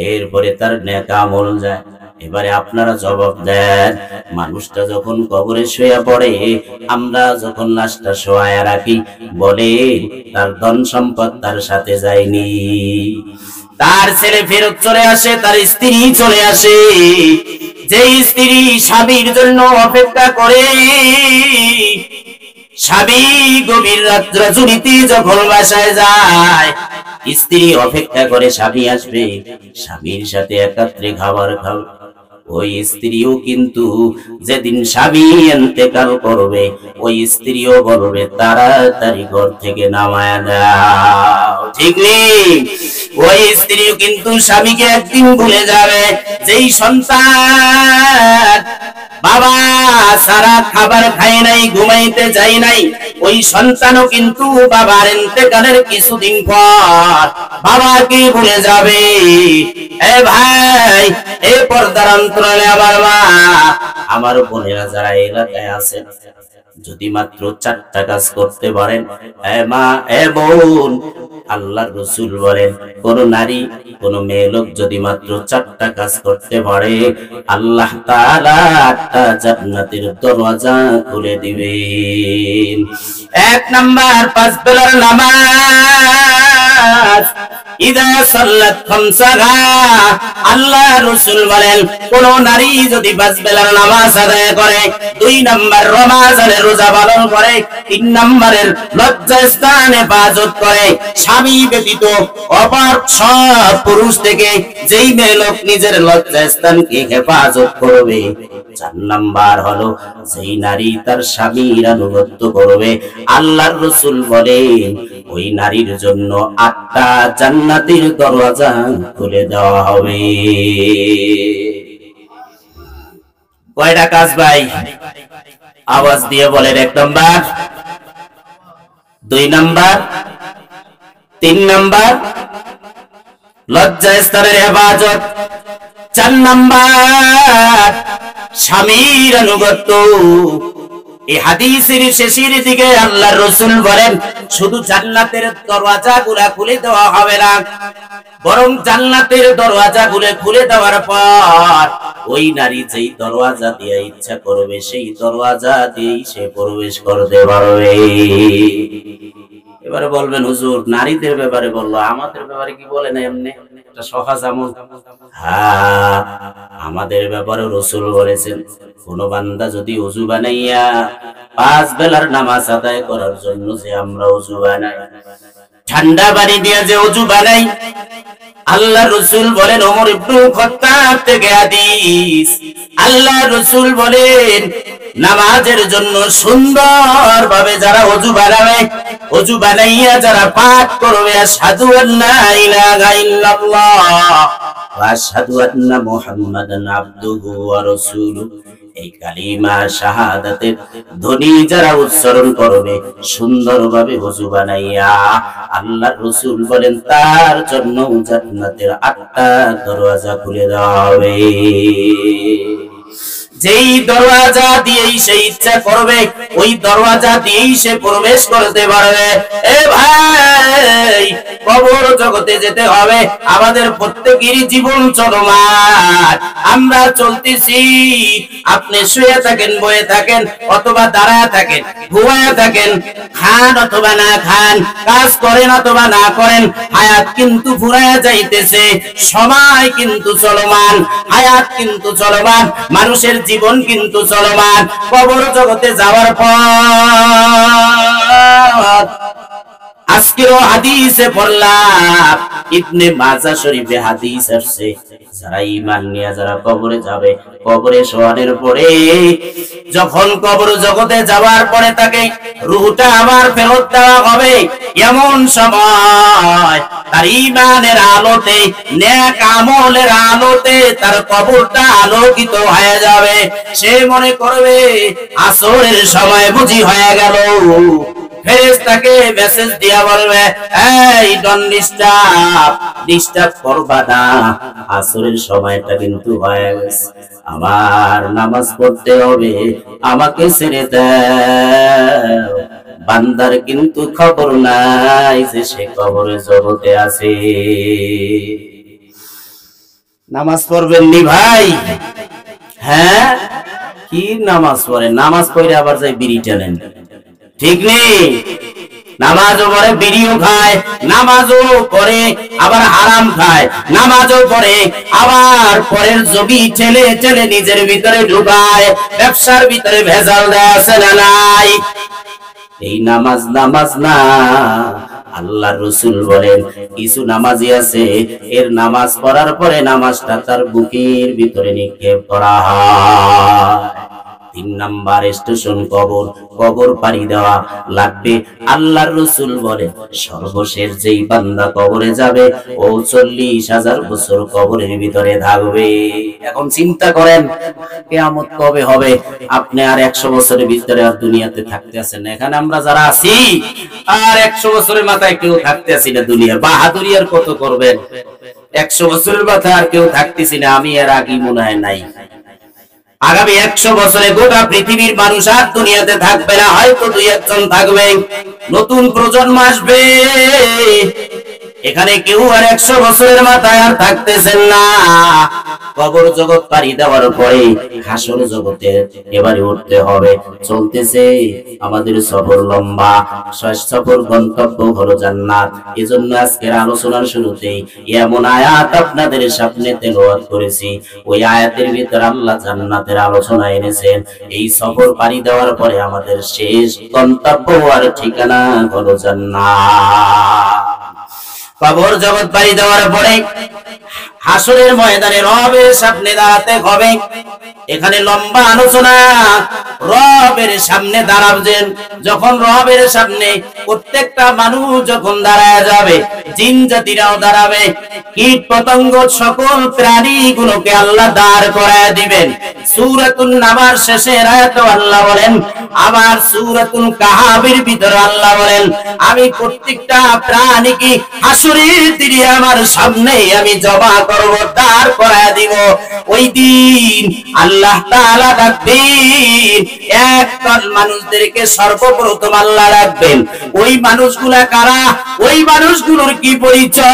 এরপরে তার নেক আমল যায়। এবারে আপনারা জবাব দেন, মানুষটা যখন কবরে শুয়ে পড়ে আমরা যখন লাশটা শোয়ায়া রাখি বলে তার ধন সম্পদ তার সাথে যায়নি, তার ছেলে ফেরত চলে আসে, তার স্ত্রী চলে আসে। যে স্ত্রী স্বামীর জন্য অপেক্ষা করে, স্বামী গভীর রাত রজনীতে যখন বাসায় যায় স্ত্রী অপেক্ষা করে স্বামী আসবে, স্বামীর সাথে একাত্রে খাবার খাবে। ওই স্ত্রীও কিন্তু যেদিন স্বামী ইন্তেকাল করবে ওই স্ত্রীও বলবে তাড়াতাড়ি ঘর থেকে নামায়া দাও, ঠিক নেই? ওই স্ত্রীও কিন্তু স্বামীকে একদিন ভুলে যাবে। যেই সন্তান বাবা সারা খাবার খায় নাই, ঘুমাইতে যায় নাই, ওই সন্তানও কিন্তু বাবার ইন্তেকালের কিছুদিন পর বাবাকে ভুলে যাবে। এ ভাই, এ পর্দার অন্তরালে আমার মা, আমার বোনেরা যারা এলাকায় আছেন, যদি মাত্র 4টা কাজ করতে পারেন, এ মা এ বোন, আল্লাহর রাসূল বলেন কোন নারী কোন মেয়ে লোক যদি মাত্র 4টা কাজ করতে পারে আল্লাহ তাআলা 8টা জান্নাতের দরওয়াজা খুলে দিবেন। 1 নাম্বার 5 বেলার নামাজ, ইদা সাল্লাত খামসাহা, আল্লাহ রাসূল বলেন কোন নারী যদি 5 বেলার নামাজ আদায় করে, 2 নাম্বার রমজানের রোজা পালন করে, 3 নাম্বারের লজ্জাস্থান হেফাজত করে, স্বামী ব্যতীত অপর সব পুরুষ থেকে যেই মেয়ে লোক নিজের লজ্জাস্থানকে হেফাজত করবে, 4 নাম্বার হলো যেই নারী তার স্বামীর আনুগত্য করবে, আল্লাহর রাসূল বলেন ওই নারীর জন্য 8টা জান্নাতের দরওয়াজা খুলে দেওয়া হবে। কয়টা কাজ ভাই? আওয়াজ দিয়ে বলেন। 1 নাম্বার, 2 নাম্বার, 3 নাম্বার লজ্জাস্থানের হেফাজত, 4 নাম্বার স্বামীর আনুগত্য। এই হাদিসের শেষের দিকে আল্লাহর রাসূল বলেন শুধু জান্নাতের দরওয়াজাগুলো খুলে দেওয়া হবে না, বরং জান্নাতের দরওয়াজাগুলো খুলে দেওয়ার পর ওই নারী যেই দরওয়াজা দিয়ে ইচ্ছা করবে সেই দরওয়াজা দিয়েই সে প্রবেশ করতে পারবে। এবারে বলবেন হুজুর নারীদের ব্যাপারে বললো, আমাদের ব্যাপারে কি বলেন? এমনি একটা সহজ আমল। হ্যাঁ, আমাদের ব্যাপারে রাসূল বলেছেন কোন বান্দা যদি ওযু বানাইয়া 5 বেলার নামাজ আদায় করার জন্য যে আমরা ওযু বানাই, ঠান্ডা পানি দিয়ে যে ওযু বানাই, আল্লাহ রাসূল বলেন, ওমর ইবনে খাত্তাব থেকে হাদিস, আল্লাহ রাসূল বলেন নামাজের জন্য সুন্দরভাবে যারা ওযু বানাবে, ওযু বানাইয়া যারা পাঠ করবে আশহাদু আল্লা ইলাহা ইল্লাল্লাহ ওয়া আশহাদু আন্না মুহাম্মাদান আবদুহু ওয়া রাসূলুহু, এই কালিমা শাহাদাতের ধ্বনি যারা উচ্চারণ করবে সুন্দরভাবে ওযু বানাইয়া, আল্লাহর রাসূল বলেন তার জন্য জান্নাতের 8টা দরওয়াজা খুলে দেওয়া হবে। যেই দরওয়াজা দিয়েই সে ইচ্ছা করবে ওই দরওয়াজা দিয়েই সে প্রবেশ করতে পারবে। এ ভাই, কবর জগতে যেতে হবে, আমাদের প্রত্যেকেরই জীবন চলমান, আমরা চলতেছি। আপনি শুয়ে থাকেন, বসে থাকেন, অথবা দাঁড়ায় থাকেন, ঘুমায় থাকেন, খান অথবা না খান, কাজ করেন অথবা না করেন, হায়াত কিন্তু ফুরায়া যাইতেছে, সময় কিন্তু চলমান, হায়াত কিন্তু চলমান, মানুষের জীবন কিন্তু চলমান। কবর জগতে যাওয়ার পর আজকেও হাদিসে পড়লাম, ইবনে মাজাহ শরীফে হাদিস আসছে, যারা ঈমান নিয়ে যারা কবরে যাবে, কবরে শোয়ানোর পরে যখন কবর জগতে যাওয়ার পরে তাকে রূহটা আবার ফেরত দেওয়া হবে, এমন সময় তার ঈমানের আলোতে, নেক আমলের আলোতে তার কবরটা আলোকিত হয়ে যাবে। সে মনে করবে আসরের সময় বুঝি হয়ে গেল। ফেরেশতাকে মেসেজ দিয়া বলবে, এই ডোন্ট ডিস্টার্ব করবা না, আসরের সময়টা কিন্তু হয়ে গেছে, আমার নামাজ পড়তে হবে, আমাকে ছেড়ে দাও। বান্দার কিন্তু খবর নাই যে সে কবরে জগতে আছে। নামাজ পড়বেন নি ভাই? হ্যাঁ, কি নামাজ পড়ে? নামাজ পড়ে আবার যাই বিড়ি টানেন, ঠিক নেই? নামাজও পড়ে, বিড়িও খায়, নামাজও পড়ে আবার হারাম খায়, নামাজও পড়ে আবার পরের জমি ঠেলে ঠেলে নিজের ভিতরে ঢুকায়, ব্যবসার ভিতরে ভেজাল দেয়, আছে না নাই? এই নামাজ নামাজ না। আল্লাহর রাসূল বলেন কিছু নামাজি আছে, এর নামাজ পড়ার পরে নামাজটা তার বুকের ভিতরে নিক্ষেপ করা হয়। 3 নাম্বার স্টেশন কবর, কবর পাড়ি দেওয়া লাগবে। আল্লাহর রাসূল বলে সর্বশেষ যেই বান্দা কবরে যাবে ও 40,000 বছর কবরের ভিতরে থাকবে। এখন চিন্তা করেন কিয়ামত কবে হবে? আপনি আর 100 বছরের ভিতরে আর দুনিয়াতে থাকতে আছেন। এখানে আমরা যারা আছি আর 100 বছরের মাথায় কেউ থাকতে আছি না দুনিয়ার। বাহাদুরি আর কত করবেন? 100 বছরের মাথায় আর কেউ থাকতেছি না, আমি এর আগে মনে হয় নাই। আগামী 100 বছরে গোটা পৃথিবীর মানুষ আর দুনিয়াতে থাকবে না, হয়তো 2-1 জন থাকবে, নতুন প্রজন্ম আসবে। এখানে কেউ আর 100 বছরের মাথায় আর থাকতেছেন না। কবর জগৎ পাড়ি দেওয়ার পরে হাসর জগতে এবারে উঠতে হবে। চলতেছে আমাদের সফর লম্বা, শেষ সফর গন্তব্য হলো জান্নাত। এজন্য আজকের আলোচনার শুরুতেই এমন আয়াত আপনাদের সামনে তেলাওয়াত করেছি। ওই আয়াতের ভিতর আল্লাহ জান্নাতের আলোচনা এনেছেন। এই সফর পাড়ি দেওয়ার পরে আমাদের শেষ গন্তব্য আর ঠিকানা হলো জান্নাত। কবর জগৎ পাড়ি দেওয়ার পরে হাসরের ময়দানে রবের সামনে দাঁড়াতে হবে। এখানে লম্বা আলোচনা। রবের সামনে দাঁড়াবেন, যখন রবের সামনে প্রত্যেকটা মানুষ যখন দাঁড়ায় যাবে, জিন জাতিরাও দাঁড়াবে, কীট পতঙ্গ সকল প্রাণীগুলোকে আল্লাহ দাঁড় করায় দিবেন। সূরাতুন নাবার শেষের আয়াতে আল্লাহ বলেন, আবার সূরাতুল কাহাফের ভিতরে আল্লাহ বলেন, আমি প্রত্যেকটা প্রাণীকে হাসরের দিনে আমার সামনে আমি জমা করব, দাঁড় করায় দিব। ওই দিন আল্লাহ তাআলা ডাকবেন, একদল মানুষদেরকে সর্বপ্রথম আল্লাহ ডাকবেন। ওই মানুষগুলা কারা? ওই মানুষগুলোর কি পরিচয়?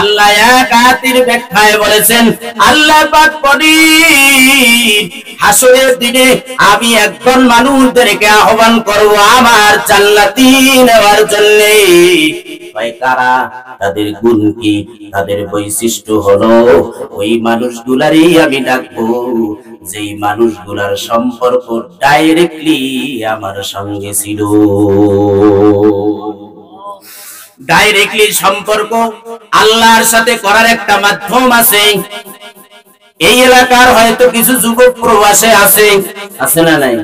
আল্লাহ এক আয়াতের ব্যাখ্যায় বলেছেন, আল্লাহ পাক বলেন, হাসরের দিনে আমি একদল মানুষদেরকে আহ্বান করব আমার জান্নাতি নেওয়ার জন্য। কারা? তাদের গুণ কি? তাদের বৈশিষ্ট্য হলো ওই মানুষগুলারই আমি ডাকবো যেই মানুষগুলার সম্পর্ক ডাইরেক্টলি আমার সঙ্গে ছিল। ডাইরেক্টলি সম্পর্ক আল্লাহর সাথে করার একটা মাধ্যম আছে। এই এলাকার হয়তো কিছু যুবক প্রবাসে আছে না নাই?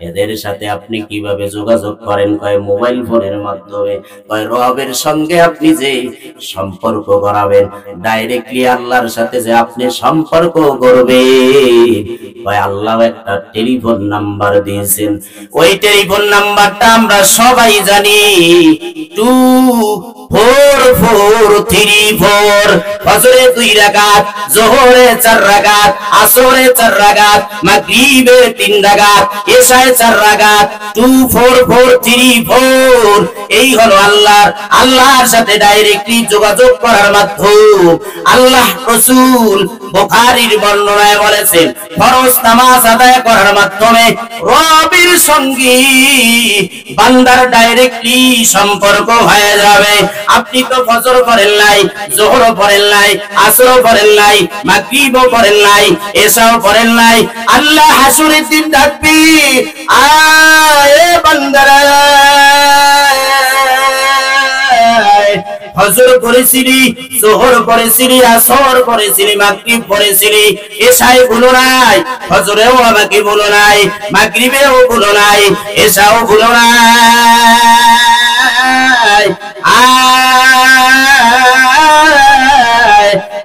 এদের সাথে আপনি কিভাবে যোগাযোগ করেন? কয় মোবাইল ফোনের মাধ্যমে। কয় রবের সঙ্গে আপনি যে সম্পর্ক করাবেন, ডাইরেক্টলি আল্লাহর সাথে যে আপনি সম্পর্ক করবেন, কয় আল্লাহ একটা টেলিফোন নাম্বার দিয়েছেন। ওই টেলিফোন নাম্বারটা আমরা সবাই জানি, 24434। ফজরে 2 রাকাত, যোহরে 4 রাকাত, আসরে 4 রাকাত, মাগরিবে 3 রাকাত, এশায় 4 রাকাত। 24434 এই হলো আল্লাহর সাথে ডাইরেক্টলি যোগাযোগ করার মাধ্যম। আল্লাহ রাসূল বুখারীর বর্ণনায় বলেছেন, ফরজ নামাজ আদায় করার মাধ্যমে রবের সঙ্গে বান্দার ডাইরেক্টলি সম্পর্ক হয়ে যাবে। আপনি তো ফজর পড়েন নাই, যোহর পড়েন নাই, আসর পড়েন নাই, মাগরিবও পড়েন নাই, এশাও পড়েন নাই। আল্লাহ হাসরের দিন ডাকবে, আয় বান্দারা, ফজর পড়েছিলি, যোহর পড়েছিলি, আসর পড়েছিলি, মাগরিব পড়েছিলি, এশায় ভুলো নাই, ফজরেও আমাকে ভুলো নাই, মাগরিবেও ভুলো নাই, এশাও ভুলো নাই।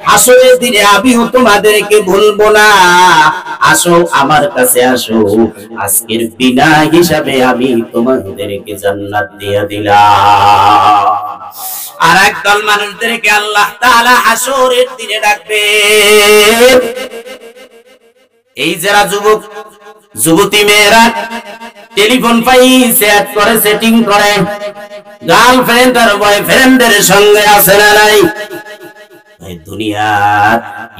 হাসরের দিনে আমিও তোমাদেরকে ভুলবো না। আসো আমার কাছে আসো, আজকের বিনা হিসাবে আমি তোমাদেরকে জান্নাত দিয়ে দিলাম। আর একদল মানুষদেরকে আল্লাহ তাআলা হাসরের দিনে ডাকবে। এই যারা যুবক যুবতী মেয়েরা টেলিফোন পাই সেট করে, সেটিং করে, গার্লফ্রেন্ড আর বয়ফ্রেন্ডের সঙ্গে আছে না নাই? দুনিয়ার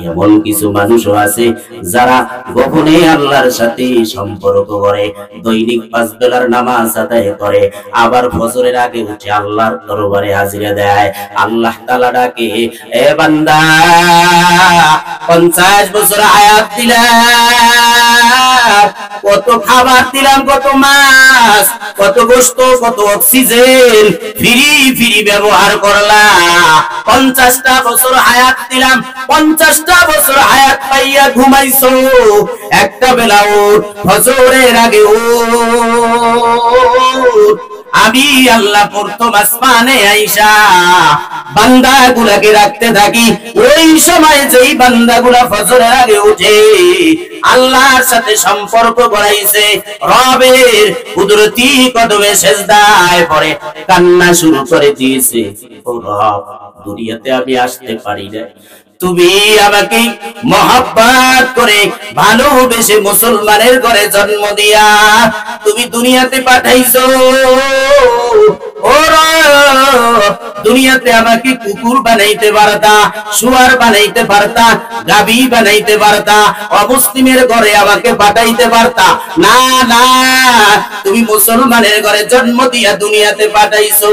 এমন কিছু মানুষও আছে যারা গোপনে আল্লাহর সাথে সম্পর্ক করে, দৈনিক 5 বেলার নামাজ আদায় করে, আবার ফজরের আগে উঠে আল্লাহর দরবারে হাজিরা দেয়। আল্লাহ তাআলা ডাকে, এ বান্দা 50 বছর হায়াত দিলাম, কত খাবার দিলাম, কত মাছ, কত গোশত, কত অক্সিজেন ফ্রি ফ্রি ব্যবহার করলা। 50টা বছর হায়াত দিলাম, 50টা বছর হায়াত পাইয়া ঘুমাইছো, একটা বেলা উঠ, ফজরের আগে উঠ। আমি আল্লাহ প্রথম আসমানে আইসা বান্দাগুলাকে রাখতে থাকি। ওই সময় যেই বান্দাগুলা ফজরের আগে উঠে আল্লাহর সাথে সম্পর্ক গড়াইছে, রবের কুদরতি কদমে সেজদায় পড়ে কান্না শুরু করে দিয়েছে, ও রব, দুনিয়াতে আমি আসতে পারি না, তুমি আমাকে মহব্বত করে ভালোবেসে মুসলমানের ঘরে জন্ম দিয়া তুমি দুনিয়াতে পাঠাইছো। ও রব, দুনিয়াতে আমাকে কুকুর বানাইতে পারতা, শুয়ার বানাইতে পারতা, গাবি বানাইতে পারতা, অমুসলিমের ঘরে আমাকে পাঠাইতে পারতা। না না, তুমি মুসলমানের ঘরে জন্ম দিয়া দুনিয়াতে পাঠাইছো।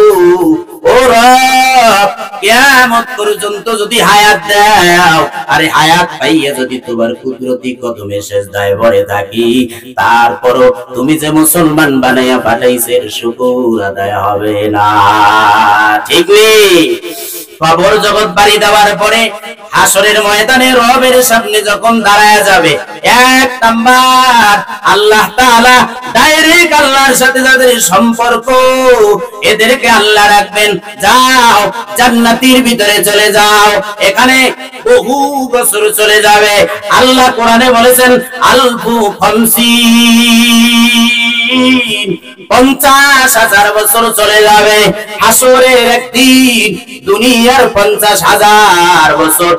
ও রব, কিয়ামত পর্যন্ত যদি হায়াত দাও, আরে হায়াত পাইয়া যদি তোমার কুদরতি কদমে সেজদায় পড়ে থাকি, তারপরও তুমি যে মুসলমান বানাইয়া পাঠাইছে শুকর আদায় হবে না। ঠিক নেই? কবর জগৎ বাড়ি দেওয়ার পরে হাসরের ময়দানে রবের সামনে যখন দাঁড়ায় যাবে, এক নাম্বার আল্লাহ তাআলা ডাইরেক্ট আল্লাহর সাথে যাদের সম্পর্ক, এদেরকে আল্লাহ রাখবেন, যাও জান্নাতের ভিতরে চলে যাও, এখানে বহু বছর চলে যাবে। আল্লাহ কোরআনে বলেছেন আলফু খামসিন, 50,000 বছর চলে যাবে। হাসরের একদিন দুনিয়ার 50,000 বছর।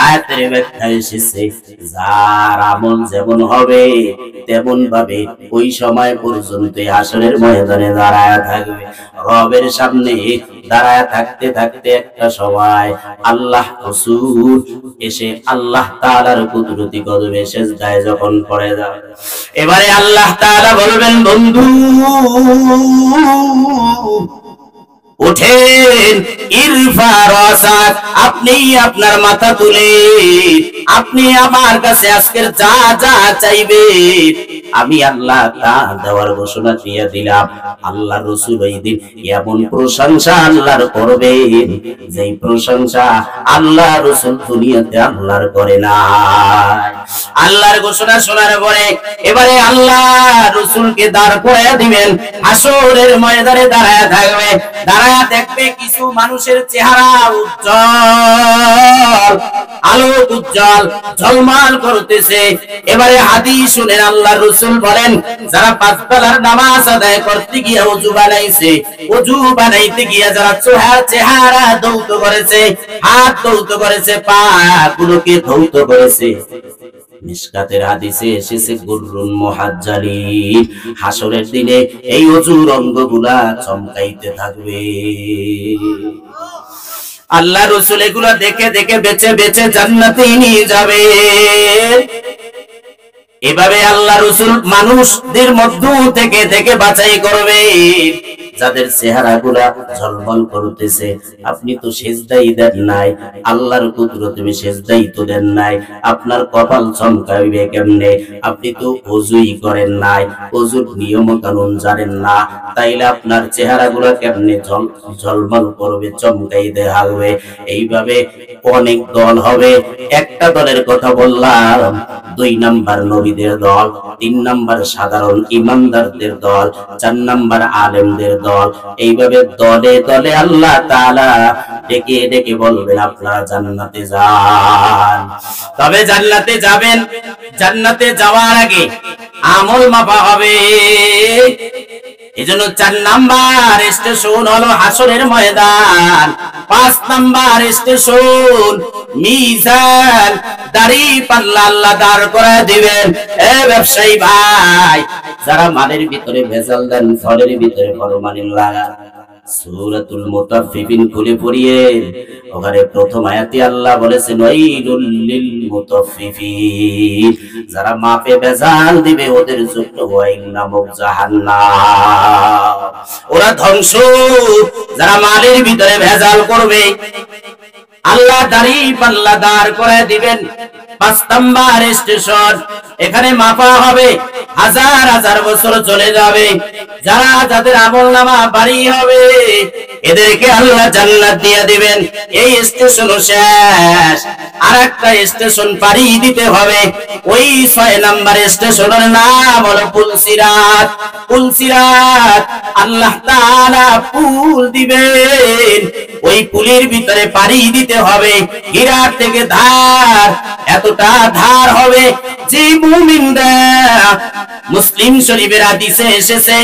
আয়াতের ব্যাখ্যা এসেছে, যার আমল যেমন হবে তেমন ভাবে ওই সময় পর্যন্ত হাসরের ময়দানে দাঁড়ায় থাকবে। রবের সামনে দাঁড়ায় থাকতে থাকতে একটা সময় আল্লাহ রাসূল এসে আল্লাহ তাআলার কুদরতি কদমে সেজদায় যখন পড়ে যাবে, এবারে আল্লাহ তাআলা বলবেন, বন্ধু উঠেন, ইরফা রাসাক, আপনি আপনার মাথা তুলে আপনি আমার কাছে আজকের যা যা চাইবেন আমি আল্লাহ তা দেওয়ার ঘোষণা দিয়ে দিলাম। আল্লাহ রাসূল ওই দিন এমন প্রশংসা আল্লাহর করবেন, যেই প্রশংসা আল্লাহ রাসূল দুনিয়াতে আল্লাহর করে না। আল্লাহর ঘোষণা শোনার পরে এবারে আল্লাহ রাসূলকে দাঁড় করায়া দিবেন, হাসরের ময়দানে দাঁড়ায়া থাকবে। দাঁড়ায়া দেখবে কিছু মানুষের চেহারা উজ্জ্বল, আলোক উজ্জ্বল, ঝলমল করতেছে। এবারে হাদিস শুনেন, আল্লাহ রাসূল বলেন, যারা 5 বেলার নামাজ আদায় করতে গিয়ে ওযু বানাইছে, ওযু বানাইতে গিয়ে যারা চেহারা ধৌত করেছে, হাত ধৌত করেছে, পা গুলোকে ধৌত করেছে, মিশকাতের হাদিসে এসেছে গুররুন মুহাজ্জালিন, হাসরের দিনে এই ওযুর অঙ্গগুলা চমকাইতে থাকবে। আল্লাহ রাসূল এগুলা দেখে দেখে বেঁচে বেঁচে জান্নাতে নিয়ে যাবে। এভাবে আল্লাহ রাসূল মানুষদের মধ্য থেকে থেকে বাছাই করবে। যাদের চেহারাগুলা ঝলমল করতেছে, আপনি তো সেজদাই দেন নাই, আল্লাহর কুদরতে তুমি সেজদাই তো দেন নাই, আপনার কপাল চমকাইবে কেমনে? আপনি তো ওযুই করেন নাই, ওযুর নিয়ম কানুন জানেন না, তাইলে আপনার চেহারাগুলো কেমনে ঝলমল করবে, চমকাইতে থাকবে? এইভাবে অনেক দল হবে। একটা দলের কথা বললাম, 2 নাম্বার নবীদের দল, 3 নাম্বার সাধারণ ইমানদারদের দল, 4 নাম্বার আলেমদের দল। এইভাবে দলে দলে আল্লাহ তাআলা ডেকে ডেকে বলবেন আপনারা জান্নাতে যান। তবে জান্নাতে যাবেন, জান্নাতে যাওয়ার আগে আমল মাপা হবে। এজন্য 4 নাম্বার স্টেশন হলো হাসরের ময়দান, 5 নাম্বার স্টেশন মিজান, দাড়ি পাল্লা আল্লাহ দাঁড় করে দিবেন। এ ব্যবসায়ী ভাই, যারা মালের ভিতরে ভেজাল দেন, ফলের ভিতরে ফরমালিন লাগান, সূরাতুল মুতাফফিফিন খুলে পড়িয়ে ওখানে প্রথম আয়াতে আল্লাহ বলেছেন ওয়াইলুল লিল মুতাফফিফিন, যারা মাপে ভেজাল দিবে ওদের জন্য ওয়াইল নামক জাহান্নাম, ওরা ধ্বংস। যারা মালের ভিতরে ভেজাল করবে, আল্লাহ দাড়ি পাল্লা দাঁড় করে দিবেন। 5 নাম্বার স্টেশন, এখানে মাপা হবে, হাজার হাজার বছর চলে যাবে। যারা যাদের আমলনামা ভারী হবে, এদেরকে আল্লাহ জান্নাত দিয়ে দিবেন। এই স্টেশন শেষ, আরেকটা স্টেশন পাড়ি দিতে হবে। ওই 6 নাম্বার স্টেশনের নাম হলো পুলসিরাত। পুলসিরাত আল্লাহ তাআলা পুল দিবেন, ওই পুলের ভিতরে পাড়ি দিতে হবে। হীরার থেকে ধার, এতটা ধার হবে যে মুমিনরা, মুসলিম শরীফের হাদিসে এসেছে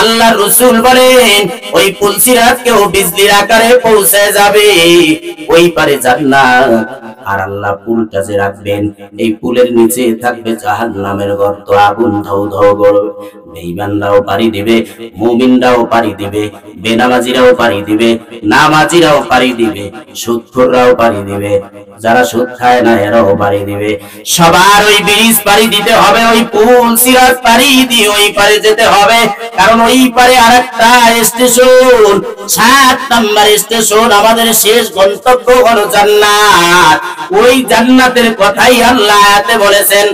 আল্লাহর রাসূল বলেন ওই পুলসিরাত কেও বিজলির আকারে পৌঁছে যাবে ওই পারে জান্নাত। আর আল্লাহ পুলটা যে রাখবেন, এই পুলের নিচে থাকবে জাহান্নামের গর্ত, আগুন ধাউ ধাউ করবে। বেঈমানরাও পাড়ি দিবে, মুমিনরাও পাড়ি দিবে, বেনামাজিরাও পাড়ি দিবে, নামাজিরাও পাড়ি দিবে, সুদখোররাও পাড়ি দিবে, যারা সুদ খায় না এরাও পাড়ি দিবে। সবার ওই ব্রিজ পাড়ি দিতে হবে, ওই পুল সিরাত পাড়ি দিয়ে ওই পারে যেতে হবে। কারণ ওই পারে আরেকটা স্টেশন, 7 নাম্বার স্টেশন, আমাদের শেষ গন্তব্য হলো জান্নাত। ওই জান্নাতের কথাই আল্লাহ আয়াতে বলেছেন।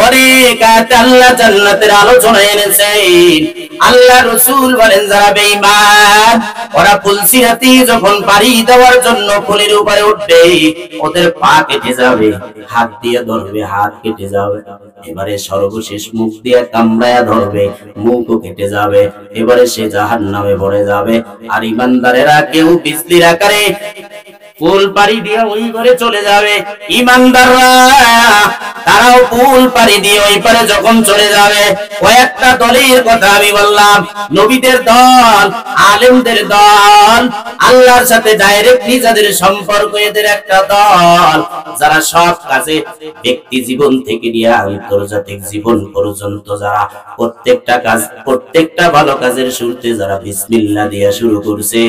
অনেক আয়াতে আল্লাহ জান্নাতের আলোচনা এনেছেন। আল্লাহ রাসূল বলেন যারা বেঈমান, ওরা পুলসিরাতি যখন পাড়ি দেওয়ার জন্য পুলের উপরে উঠবে, ওদের পা কেটে যাবে, হাত দিয়ে ধরবে, হাত কেটে যাবে। এবারে সর্বশেষ মুখ দিয়ে কামড়ায়া ধরবে, মুখও কেটে যাবে। এবারে সে জাহান্নামে পড়ে যাবে। আর ইমানদারেরা কেউ বিজলির আকারে পুল পাড়ি দিয়ে ওই ঘরে চলে যাবে। ইমানদাররা তারাও পুল পাড়ি দিয়ে ওই পারে যখন চলে যাবে, কয়েকটা দলের কথা আমি বললাম, নবীদের দল, আলেমদের দল, আল্লাহর সাথে ডাইরেক্টলি যাদের সম্পর্ক, এদের একটা দল, যারা সব কাজে ব্যক্তি জীবন থেকে নিয়ে আন্তর্জাতিক জীবন পর্যন্ত যারা প্রত্যেকটা কাজ, প্রত্যেকটা ভালো কাজের শুরুতে যারা বিসমিল্লাহ দিয়ে শুরু করছে,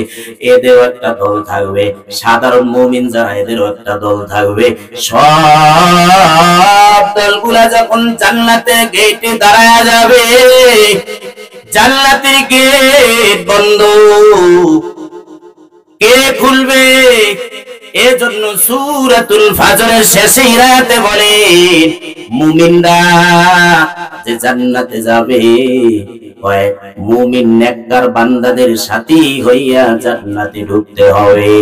এদেরও একটা দল থাকবে। সাধারণ মুমিন যারা, এদেরও একটা দল থাকবে। সব দলগুলা যখন জান্নাতের গেটে দাঁড়ায় যাবে, জান্নাতের গেট বন্ধ, কে খুলবে? এজন্য সূরাতুল ফাজরের শেষে আয়াতে বলে মুমিনরা যে জান্নাতে যাবে, হয় মুমিন নেককার বান্দাদের সাথী হইয়া জান্নাতে ঢুকতে হবে,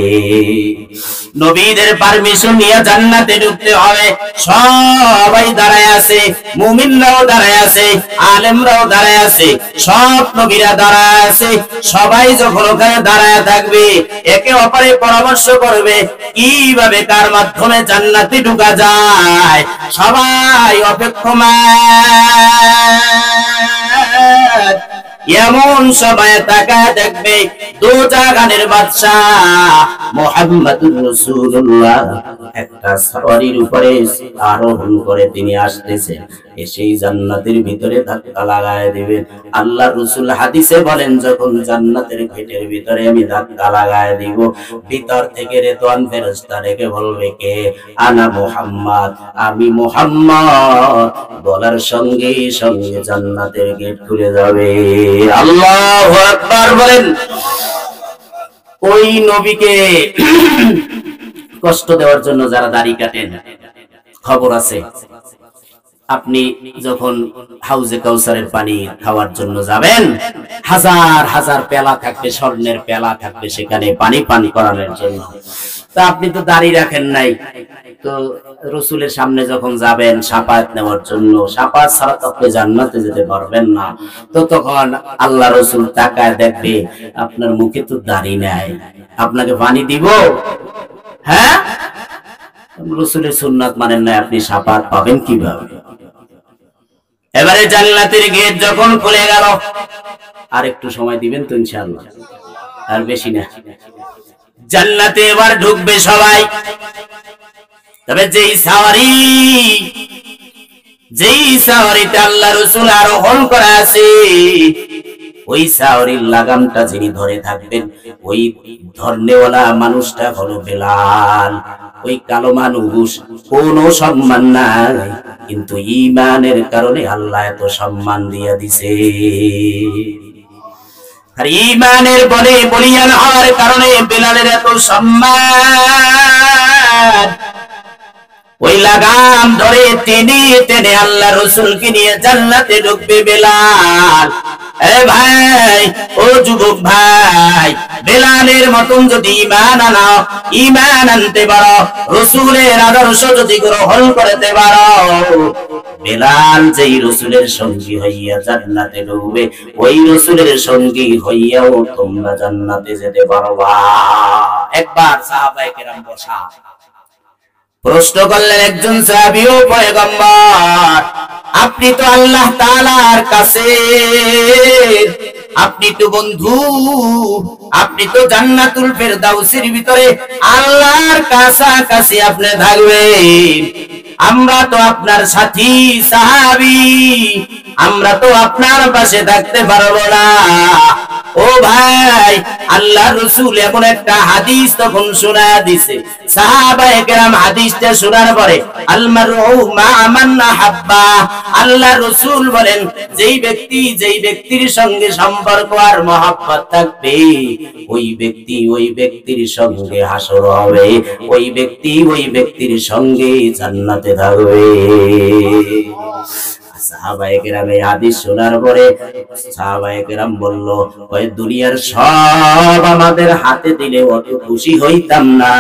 নবীদের পারমিশন নিয়ে জান্নাতে ঢুকতে হবে। সবাই দাঁড়ায় আছে, মুমিনরাও দাঁড়ায় আছে, আলেমরাও দাঁড়ায় আছে, সব নবীরা দাঁড়ায় আছে। সবাই যখন ওখানে দাঁড়ায় থাকবে, একে অপরে পরামর্শ করবে কিভাবে কার মাধ্যমে জান্নাতে ঢোকা যায়। সবাই অপেক্ষমান, এমন সময় তাকায় দেখবে দোজাখানের বাদশাহ মুহাম্মদুর রাসূলুল্লাহ একটা সওয়ারির উপরে আরোহণ করে তিনি আসতেছেন। এসেই জান্নাতের ভিতরে ধাক্কা লাগায় দিবেন। আল্লাহর রাসূল হাদিসে বলেন, যখন জান্নাতের গেটের ভিতরে আমি ধাক্কা লাগায় দিব, ভিতর থেকে রেদওয়ান ফেরেশতা ডেকে বলবে, কে? আনা মুহাম্মদ, আমি মুহাম্মদ বলার সঙ্গে সঙ্গে জান্নাতের গেট খুলে যাবে। আল্লাহু আকবার বলেন। ওই নবীকে কষ্ট দেওয়ার জন্য যারা দাড়ি কাটেন, খবর আছে আপনি যখন হাউজে কাউসারের পানি খাওয়ার জন্য যাবেন, হাজার হাজার পেলা থাকবে, স্বর্ণের পেলা থাকবে সেখানে পানি পান করানোর জন্য। তা আপনি তো দাড়ি রাখেন নাই, তো রসুলের সামনে যখন যাবেন শাফায়াত নেওয়ার জন্য, শাফায়াত ছাড়া তো আপনি জান্নাতে যেতে পারবেন না। তো তখন আল্লাহ রসুল তাকায় দেখবে আপনার মুখে তো দাড়ি নাই, আপনাকে পানি দিব? হ্যাঁ, রসুলের সুন্নাত মানেন না, আপনি শাফায়াত পাবেন কিভাবে? এবারে জান্নাতের গেট যখন খুলে গেল, আর একটু সময় দিবেন তো ইনশাআল্লাহ, আর বেশি না। জান্নাতে এবার ঢুকবে সবাই, তবে যেই সাওয়ারিতে আল্লাহ রাসূল আরোহণ করা আছে, ওই সাওয়ারির লাগামটা যিনি ধরে থাকবেন, ওই ধরনেওয়ালা মানুষটা হলো বেলাল। ওই কালো মানুষ কোনো সম্মান নাই, কিন্তু ঈমানের কারণে আল্লাহ এত সম্মান দিয়ে দিছে। আর ঈমানের বলে বলিয়ান হওয়ার কারণে বেলালের এত সম্মান। ওই লাগাম ধরে টেনে টেনে আল্লাহ রাসূলকে নিয়ে জান্নাতে ঢুকবে বেলাল। এ ভাই, ও যুবক ভাই, বেলালের মতন যদি ঈমান আনতে পারো, রাসূলের আদর্শ যদি গ্রহণ করতে পারো, বেলাল যেই রাসূলের সঙ্গী হইয়া জান্নাতে ঢুকবে, ওই রাসূলের সঙ্গী হইয়াও তোমরা জান্নাতে যেতে পারবা। একবার সাহাবায়ে কেরাম বসা প্রশ্ন করলেন একজন সাহাবী, ও পয়গম্বর, আপনি তো আল্লাহ তাআলার কাছে, আপনি তো বন্ধু, আপনি তো জান্নাতুল ফেরদাউসের ভিতরে আল্লাহর কাছাকাছি আপনি থাকবেন, আমরা তো আপনার সাথী সাহাবী, আমরা তো আপনার পাশে থাকতে পারবো না। ও ভাই, আল্লাহ রাসূল এমন একটা হাদিস তখন শোনায়া দিছে, সাহাবায়ে কেরাম হাদিসটা শোনার পরে আল মারউ মা মান আহাব্বা, আল্লাহ রাসূল বলেন যেই ব্যক্তির সঙ্গে সম্পর্ক আর মহব্বত থাকবে, ওই ব্যক্তির সঙ্গে হাসর হবে, ওই ব্যক্তির সঙ্গে জান্নাতে থাকবে। সাহাবায়ে কেরাম এই হাদিস শোনার পরে সাহাবায়ে কেরাম বলল, ওই দুনিয়ার সব আমাদের হাতে দিলে অত খুশি হইতাম না,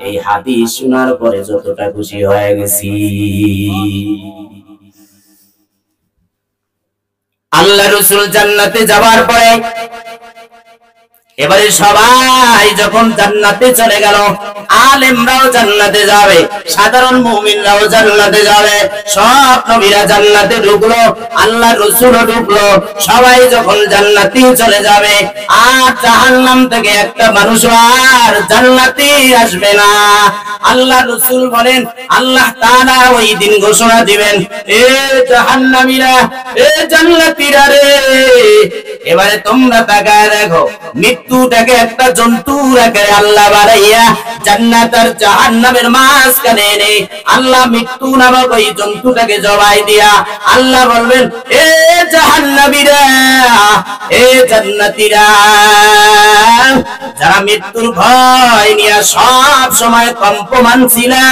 এই হাদিস শোনার পরে যতটা খুশি হয়ে গেছি। আল্লাহ রাসূল জান্নাতে যাওয়ার পরে এবারে সবাই যখন জান্নাতে চলে গেল, আলেমরাও জান্নাতে যাবে, সাধারণ মুমিনরাও জান্নাতে যাবে, সব নবীরা জান্নাতে ঢুকলো, আল্লাহ রাসূলও ঢুকলো। সবাই যখন জান্নাতে চলে যাবে, আর জাহান্নাম থেকে একটা মানুষ আর জান্নাতে আসবে না। আল্লাহ রাসূল বলেন, আল্লাহ তাআলা ওই দিন ঘোষণা দিবেন, এ জাহান্নামীরা, এ জান্নাতীরা রে, এবারে তোমরা তাকায় দেখো, মৃত্যুটাকে একটা জন্তুর আকারে আল্লাহ বানাইয়া জান্নাত আর জাহান্নামের মাঝখানে এনে আল্লাহ মৃত্যু নামক ওই জন্তুটাকে জবাই দিয়া আল্লাহ বলবেন, এ জাহান্নামীরা, এ জান্নাতীরা, যারা মৃত্যুর ভয় নিয়ে সব সময় কম্পমান ছিলা,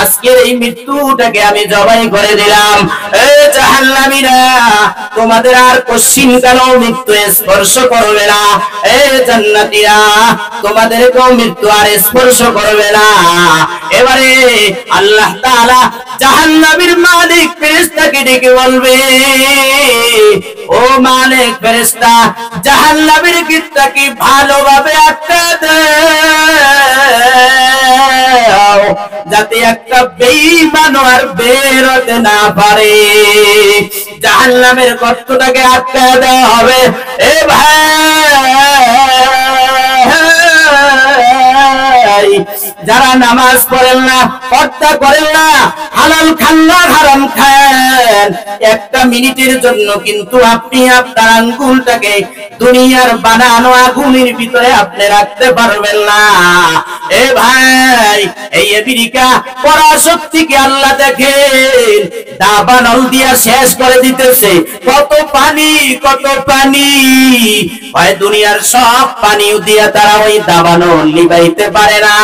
আজকের এই মৃত্যুটাকে আমি জবাই করে দিলাম। এ জাহান্নামীরা, তোমাদের আর কোশ্চিনকালেও মৃত্যু স্পর্শ করবে না। এ জান্নাতীরা, তোমাদেরকেও মৃত্যু আর স্পর্শ করবে না। এবারে আল্লাহ তাআলা জাহান্নামীর মালিক ফেরেশতাকে ডেকে বলবে, ও মালিক ফেরেশতা, জাহান্নামীর গেটটাকে ভালোভাবে আটকে দাও, যাতে একটা বেঈমান আর বের হতে না পারে। জাহান্নামের গর্তটাকে আটকে দেওয়া হবে। এ ভাই, যারা নামাজ পড়েন না, পর্দা করেন না, হালাল খান না, হারাম খান, একটা মিনিটের জন্য কিন্তু আপনি আপনার আঙ্গুলটাকে দুনিয়ার বানানো আগুনের ভিতরে আপনি রাখতে পারবেন না। এ ভাই, এই আমেরিকা পরাশক্তিকে আল্লাহ দেখেন দাবানল দিয়া শেষ করে দিতেছে। কত পানি, কত পানি। হয় দুনিয়ার সব পানি দিয়া তারা ওই দাবানল লিবাইতে পারে না।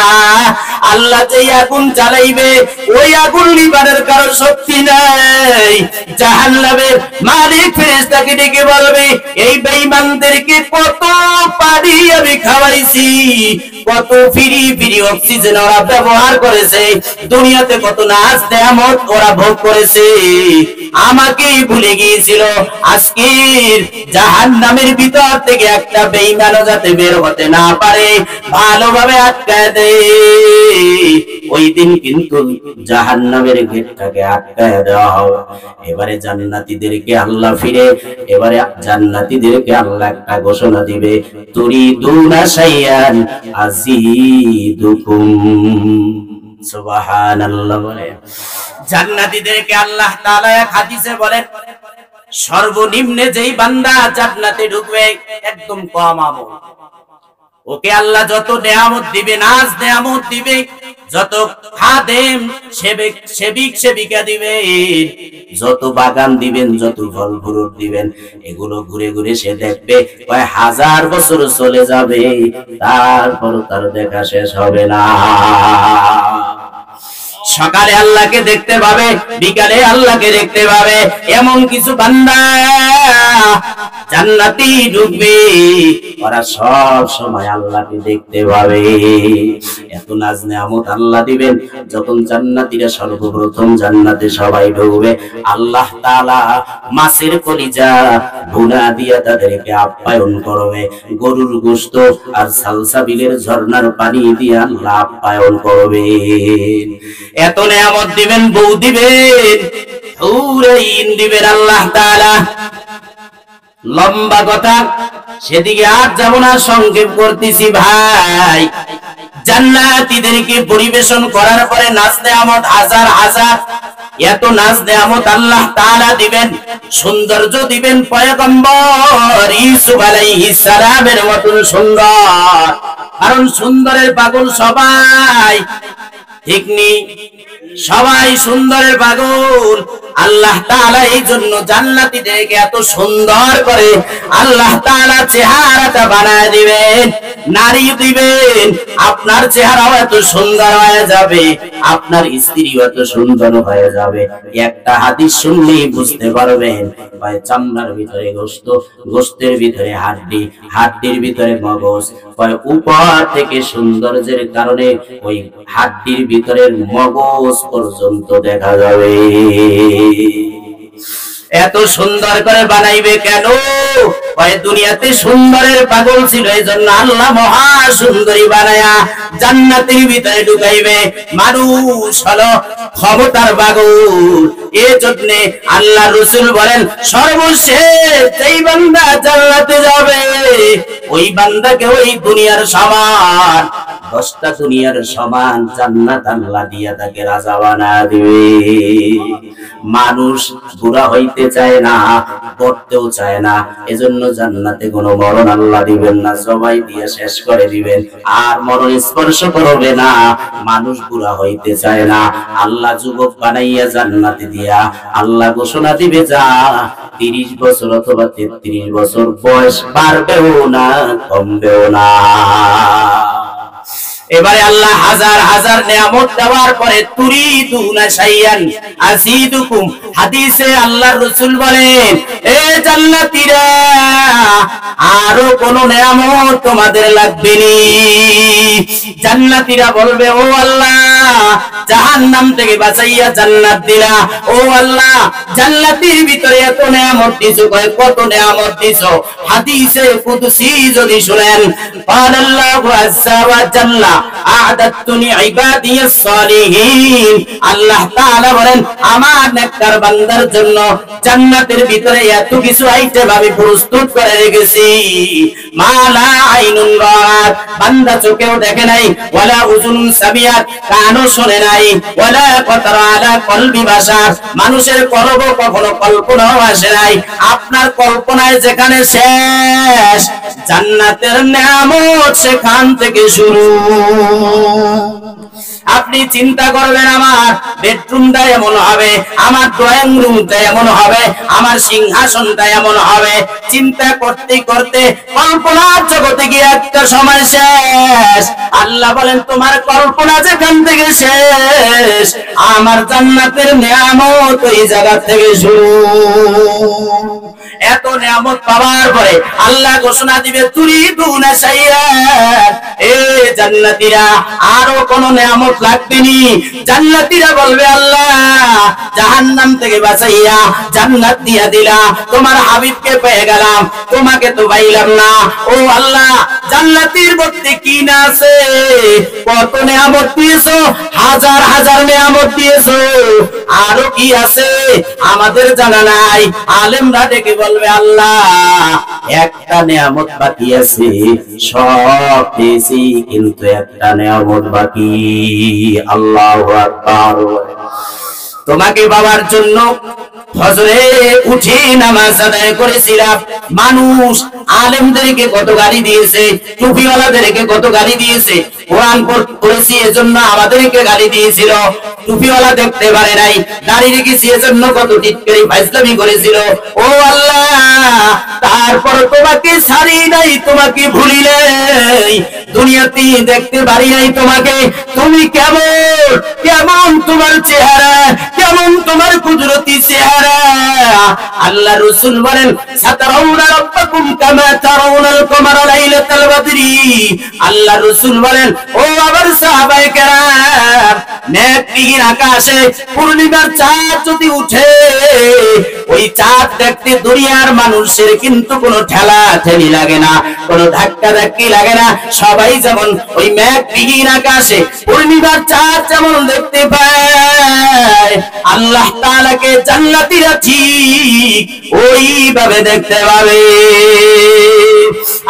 আল্লাহ যে আগুন জ্বালাইবে ওই আগুন লিবানোর কারো শক্তি নাই। জাহান্নামের মালিক ফেরেশতাকে ডেকে বলবে, এই বেঈমানদেরকে কত পানি আমি খাওয়াইছি, কত ফ্রি ফ্রি অক্সিজেন ওরা ব্যবহার করেছে, দুনিয়াতে কত নাজ নেয়ামত ওরা ভোগ করেছে, আমাকেই ভুলে গিয়েছিল। আজকের জাহান্নামের ভিতর থেকে একটা বেঈমানও যাতে বের হতে না পারে, ভালোভাবে আটকায় দেয়। ওই দিন কিন্তু জাহান্নামের গেটটাকে আটকায় দেওয়া হবে। এবারে জান্নাতীদেরকে আল্লাহ ফিরে, এবারে জান্নাতীদেরকে আল্লাহ একটা ঘোষণা দিবে, তুরিদুনা শাইয়ান আজিদুকুম। সুবহানাল্লাহ। বলে জান্নাতীদেরকে আল্লাহ তাআলা এক হাদিসে বলেন, সর্বনিম্নে যেই বান্দা জান্নাতে ঢুকবে একদম কম আমল, ওকে আল্লাহ যত নেয়ামত দিবে, নাজ নেয়ামত দিবে, যত খাদেম সেবিক সেবিকা দিবেন, যত বাগান দিবেন, যত ফল ফুরুট দিবেন, এগুলো ঘুরে ঘুরে সে দেখবে কয় হাজার বছর চলে যাবে, তারপর তার দেখা শেষ হবে না। সকালে আল্লাহকে দেখতে পাবে, বিকালে আল্লাহকে দেখতে পাবে, এমন কিছু বান্দা জান্নাতে ঢুকবে, ওরা সব সময় আল্লাহকে দেখতে পাবে। এত নাজ নেয়ামত আল্লাহ দিবেন। যখন জান্নাতীরা সর্বপ্রথম জান্নাতে সবাই ঢুকবে, আল্লাহ তাআলা মাছের কলিজা ভুনা দিয়া তাদেরকে আপ্যায়ন করবে, গরুর গোশত আর সালসাবিলের ঝর্ণার পানি দিয়ে আল্লাহ আপ্যায়ন করবে। এত নেয়ামত দিবেন, বউ দিবেন, হুরাইন দিবেন আল্লাহ তাআলা। লম্বা কথা, সেদিকে আর যাব না, সংক্ষেপ করতেছি ভাই। জান্নাতীদেরকে পরিবেশন করার পরে নাজ নেয়ামত হাজার হাজার, এত নাজ নেয়ামত আল্লাহ তাআলা দিবেন, সৌন্দর্য দিবেন পয়গম্বর ইউসুফ আলাইহিস সালামের মতন সুন্দর। কারণ সুন্দরের পাগল সবাই, ঠিক নেই? সবাই সুন্দরের পাগল। আল্লাহ তাআলা এই জন্য জান্নাতীদেরকে এত সুন্দর করে আল্লাহ তাআলা চেহারাটা বানায় দিবেন, নারী দিবেন, আপনার চেহারাও এত সুন্দর হয়ে যাবে, আপনার স্ত্রীও এত সুন্দর হয়ে যাবে। একটা হাদিস শুনলেই বুঝতে পারবেন, ভাই চামড়ার ভিতরে গোশত, গোশতের ভিতরে হাড্ডি, হাড্ডির ভিতরে মগজ, ভাই উপর থেকে সৌন্দর্যের কারণে ওই হাড্ডির ভিতরের মগজ পর্যন্ত দেখা যাবে। এত সুন্দর করে বানাইবে কেন? ওই দুনিয়াতে সুন্দরের পাগল ছিল, এই জন্য আল্লাহ মহা সুন্দরী বানায়া জান্নাতের ভিতরে ঢুকাইবে। মানুষ হলো ক্ষমতার পাগল, এই জন্য আল্লাহ রাসূল বলেন, সর্বশেষ যেই বান্দা জান্নাতে যাবে ওই বান্দাকে ওই দুনিয়ার সমান, 10টা দুনিয়ার সমান জান্নাত আল্লাহ দিয়া তাকে রাজা বানায় দিবে। মানুষ বুড়া হইতে চায় না, করতেও চায় না, এজন্য জান্নাতে কোনো মরণ আল্লাহ দিবেন না, সবাই দিয়ে শেষ করে দিবেন, আর মরণ স্পর্শ করবে না। মানুষ বুড়া হইতে চায় না, আল্লাহ যুবক বানাইয়া জান্নাতে দিয়া আল্লাহ ঘোষণা দিবে, যা 30 বছর অথবা 33 বছর বয়স বাড়বেও না, কমবেও না। এবারে আল্লাহ হাজার হাজার নিয়ামত দেওয়ার পরে তুরিদুনা শাইয়ান আযীদুকুম, হাদিসে আল্লাহর রাসূল বলেন, এ জান্নাতীরা আরো কোন নিয়ামত তোমাদের লাগবে নি? জান্নাতীরা বলবে, ও আল্লাহ জাহান্নাম থেকে বাঁচাইয়া জান্নাত দিলা, ও আল্লাহ জান্নাতের ভিতরে এত নিয়ামত দিছো, কত নিয়ামত দিছো। হাদিসে কুদসি যদি শুনেন, আল্লাহু আযজা ওয়া জাল্লা আ'দাততু লিইবাদিয়াস সালিহিন। আল্লাহ তাআলা বলেন আমার নেককার বান্দার জন্য জান্নাতের ভিতরে এত কিছু আইটেম আমি প্রস্তুত করে রেখেছি, মা লা আইনুন রাআত, বান্দা চোখেও দেখে নাই, ওয়ালা উযুনুন সামিআত, কানও শোনে নাই, ওয়ালা খাতারা আলা কলবি বাশার, মানুষের কলবও কখনো কল্পনাও আসে নাই। আপনার কল্পনায় যেখানে শেষ, জান্নাতের নেয়ামত সেখান থেকে শুরু। আপনি চিন্তা করবেন আমার বেডরুমটা এমন হবে, আমার ড্রয়িং রুমটা এমন হবে, আমার সিংহাসনটা এমন হবে। চিন্তা করতে করতে কল্পনার জগতে গিয়ে একটা সময় শেষ। আল্লাহ বলেন তোমার কল্পনা যেখান থেকে শেষ, আমার জান্নাতের নেয়ামত ওই জায়গা থেকে শুরু। এত নিয়ামত পাওয়ার পরে আল্লাহ ঘোষণা দিবে তুরিদুনা শাইআন, এ জান্নাতীরা আরো কোন নিয়ামত লাগবে নি? জান্নাতীরা বলবে আল্লাহ জাহান্নাম থেকে বাঁচাইয়া জান্নাত দিয়া দিলা, তোমার হাবিবকে পেয়ে গেলাম, তোমাকে তো পাইলাম না। ও আল্লাহ জান্নাতীর মধ্যে কি না আছে, কত নিয়ামত দিয়েছো, হাজার হাজার নিয়ামত দিয়েছো, আরো কি আছে আমাদের জানা নাই। আলেমরা ডেকে বলবে আল্লাহ একটা নিয়ামত বাকি আছে, সব পেয়েছি কিন্তু একটা নিয়ামত বাকি। আল্লাহু আকবার। তোমাকে বাবার জন্য ফজরে উঠে নামাজ আদায় করেছিলাম। মানুষ আলেমদেরকে কত গালি দিয়েছে, টুপিওয়ালাদেরকে কত গালি দিয়েছে, কোরআন পড়েছি এজন্য আমাদেরকে গালি দিয়েছিল। টুপিওয়ালা দেখতে পারে নাই, দাড়ি রেখেছি এজন্য কত টিটকারি ফাইজলামি করেছিল। ও আল্লাহ তারপর তোমাকে ছাড়ি নাই, তোমাকে ভুলি নাই, দুনিয়াতে দেখতে পারি নাই তোমাকে। তুমি কেমন কেমন তোমার চেহারা, কেমন তোমার কুদরতি চেহারা। আল্লাহ রাসূল বলেন সাতারাউনা রাব্বাকুম কামা তারাউনাল কমারা লাইলাতাল বদরি। আল্লাহ রাসূল বলেন ও আমার সাহাবায়ে কেরাম, নেকবিহীন আকাশে পূর্ণিমার চাঁদ যদি উঠে, ওই চাঁদ দেখতে দুনিয়ার মানুষের কিন্তু কোনো ঠেলা ঠেলি লাগে না, কোনো ধাক্কা ধাক্কি লাগে না। সবাই যেমন ওই মেঘবিহীন আকাশে পূর্ণিমার চাঁদ যেমন দেখতে পায়, আল্লাহ তাআলাকে জান্নাতীরা ঠিক ওইভাবে দেখতে পাবে।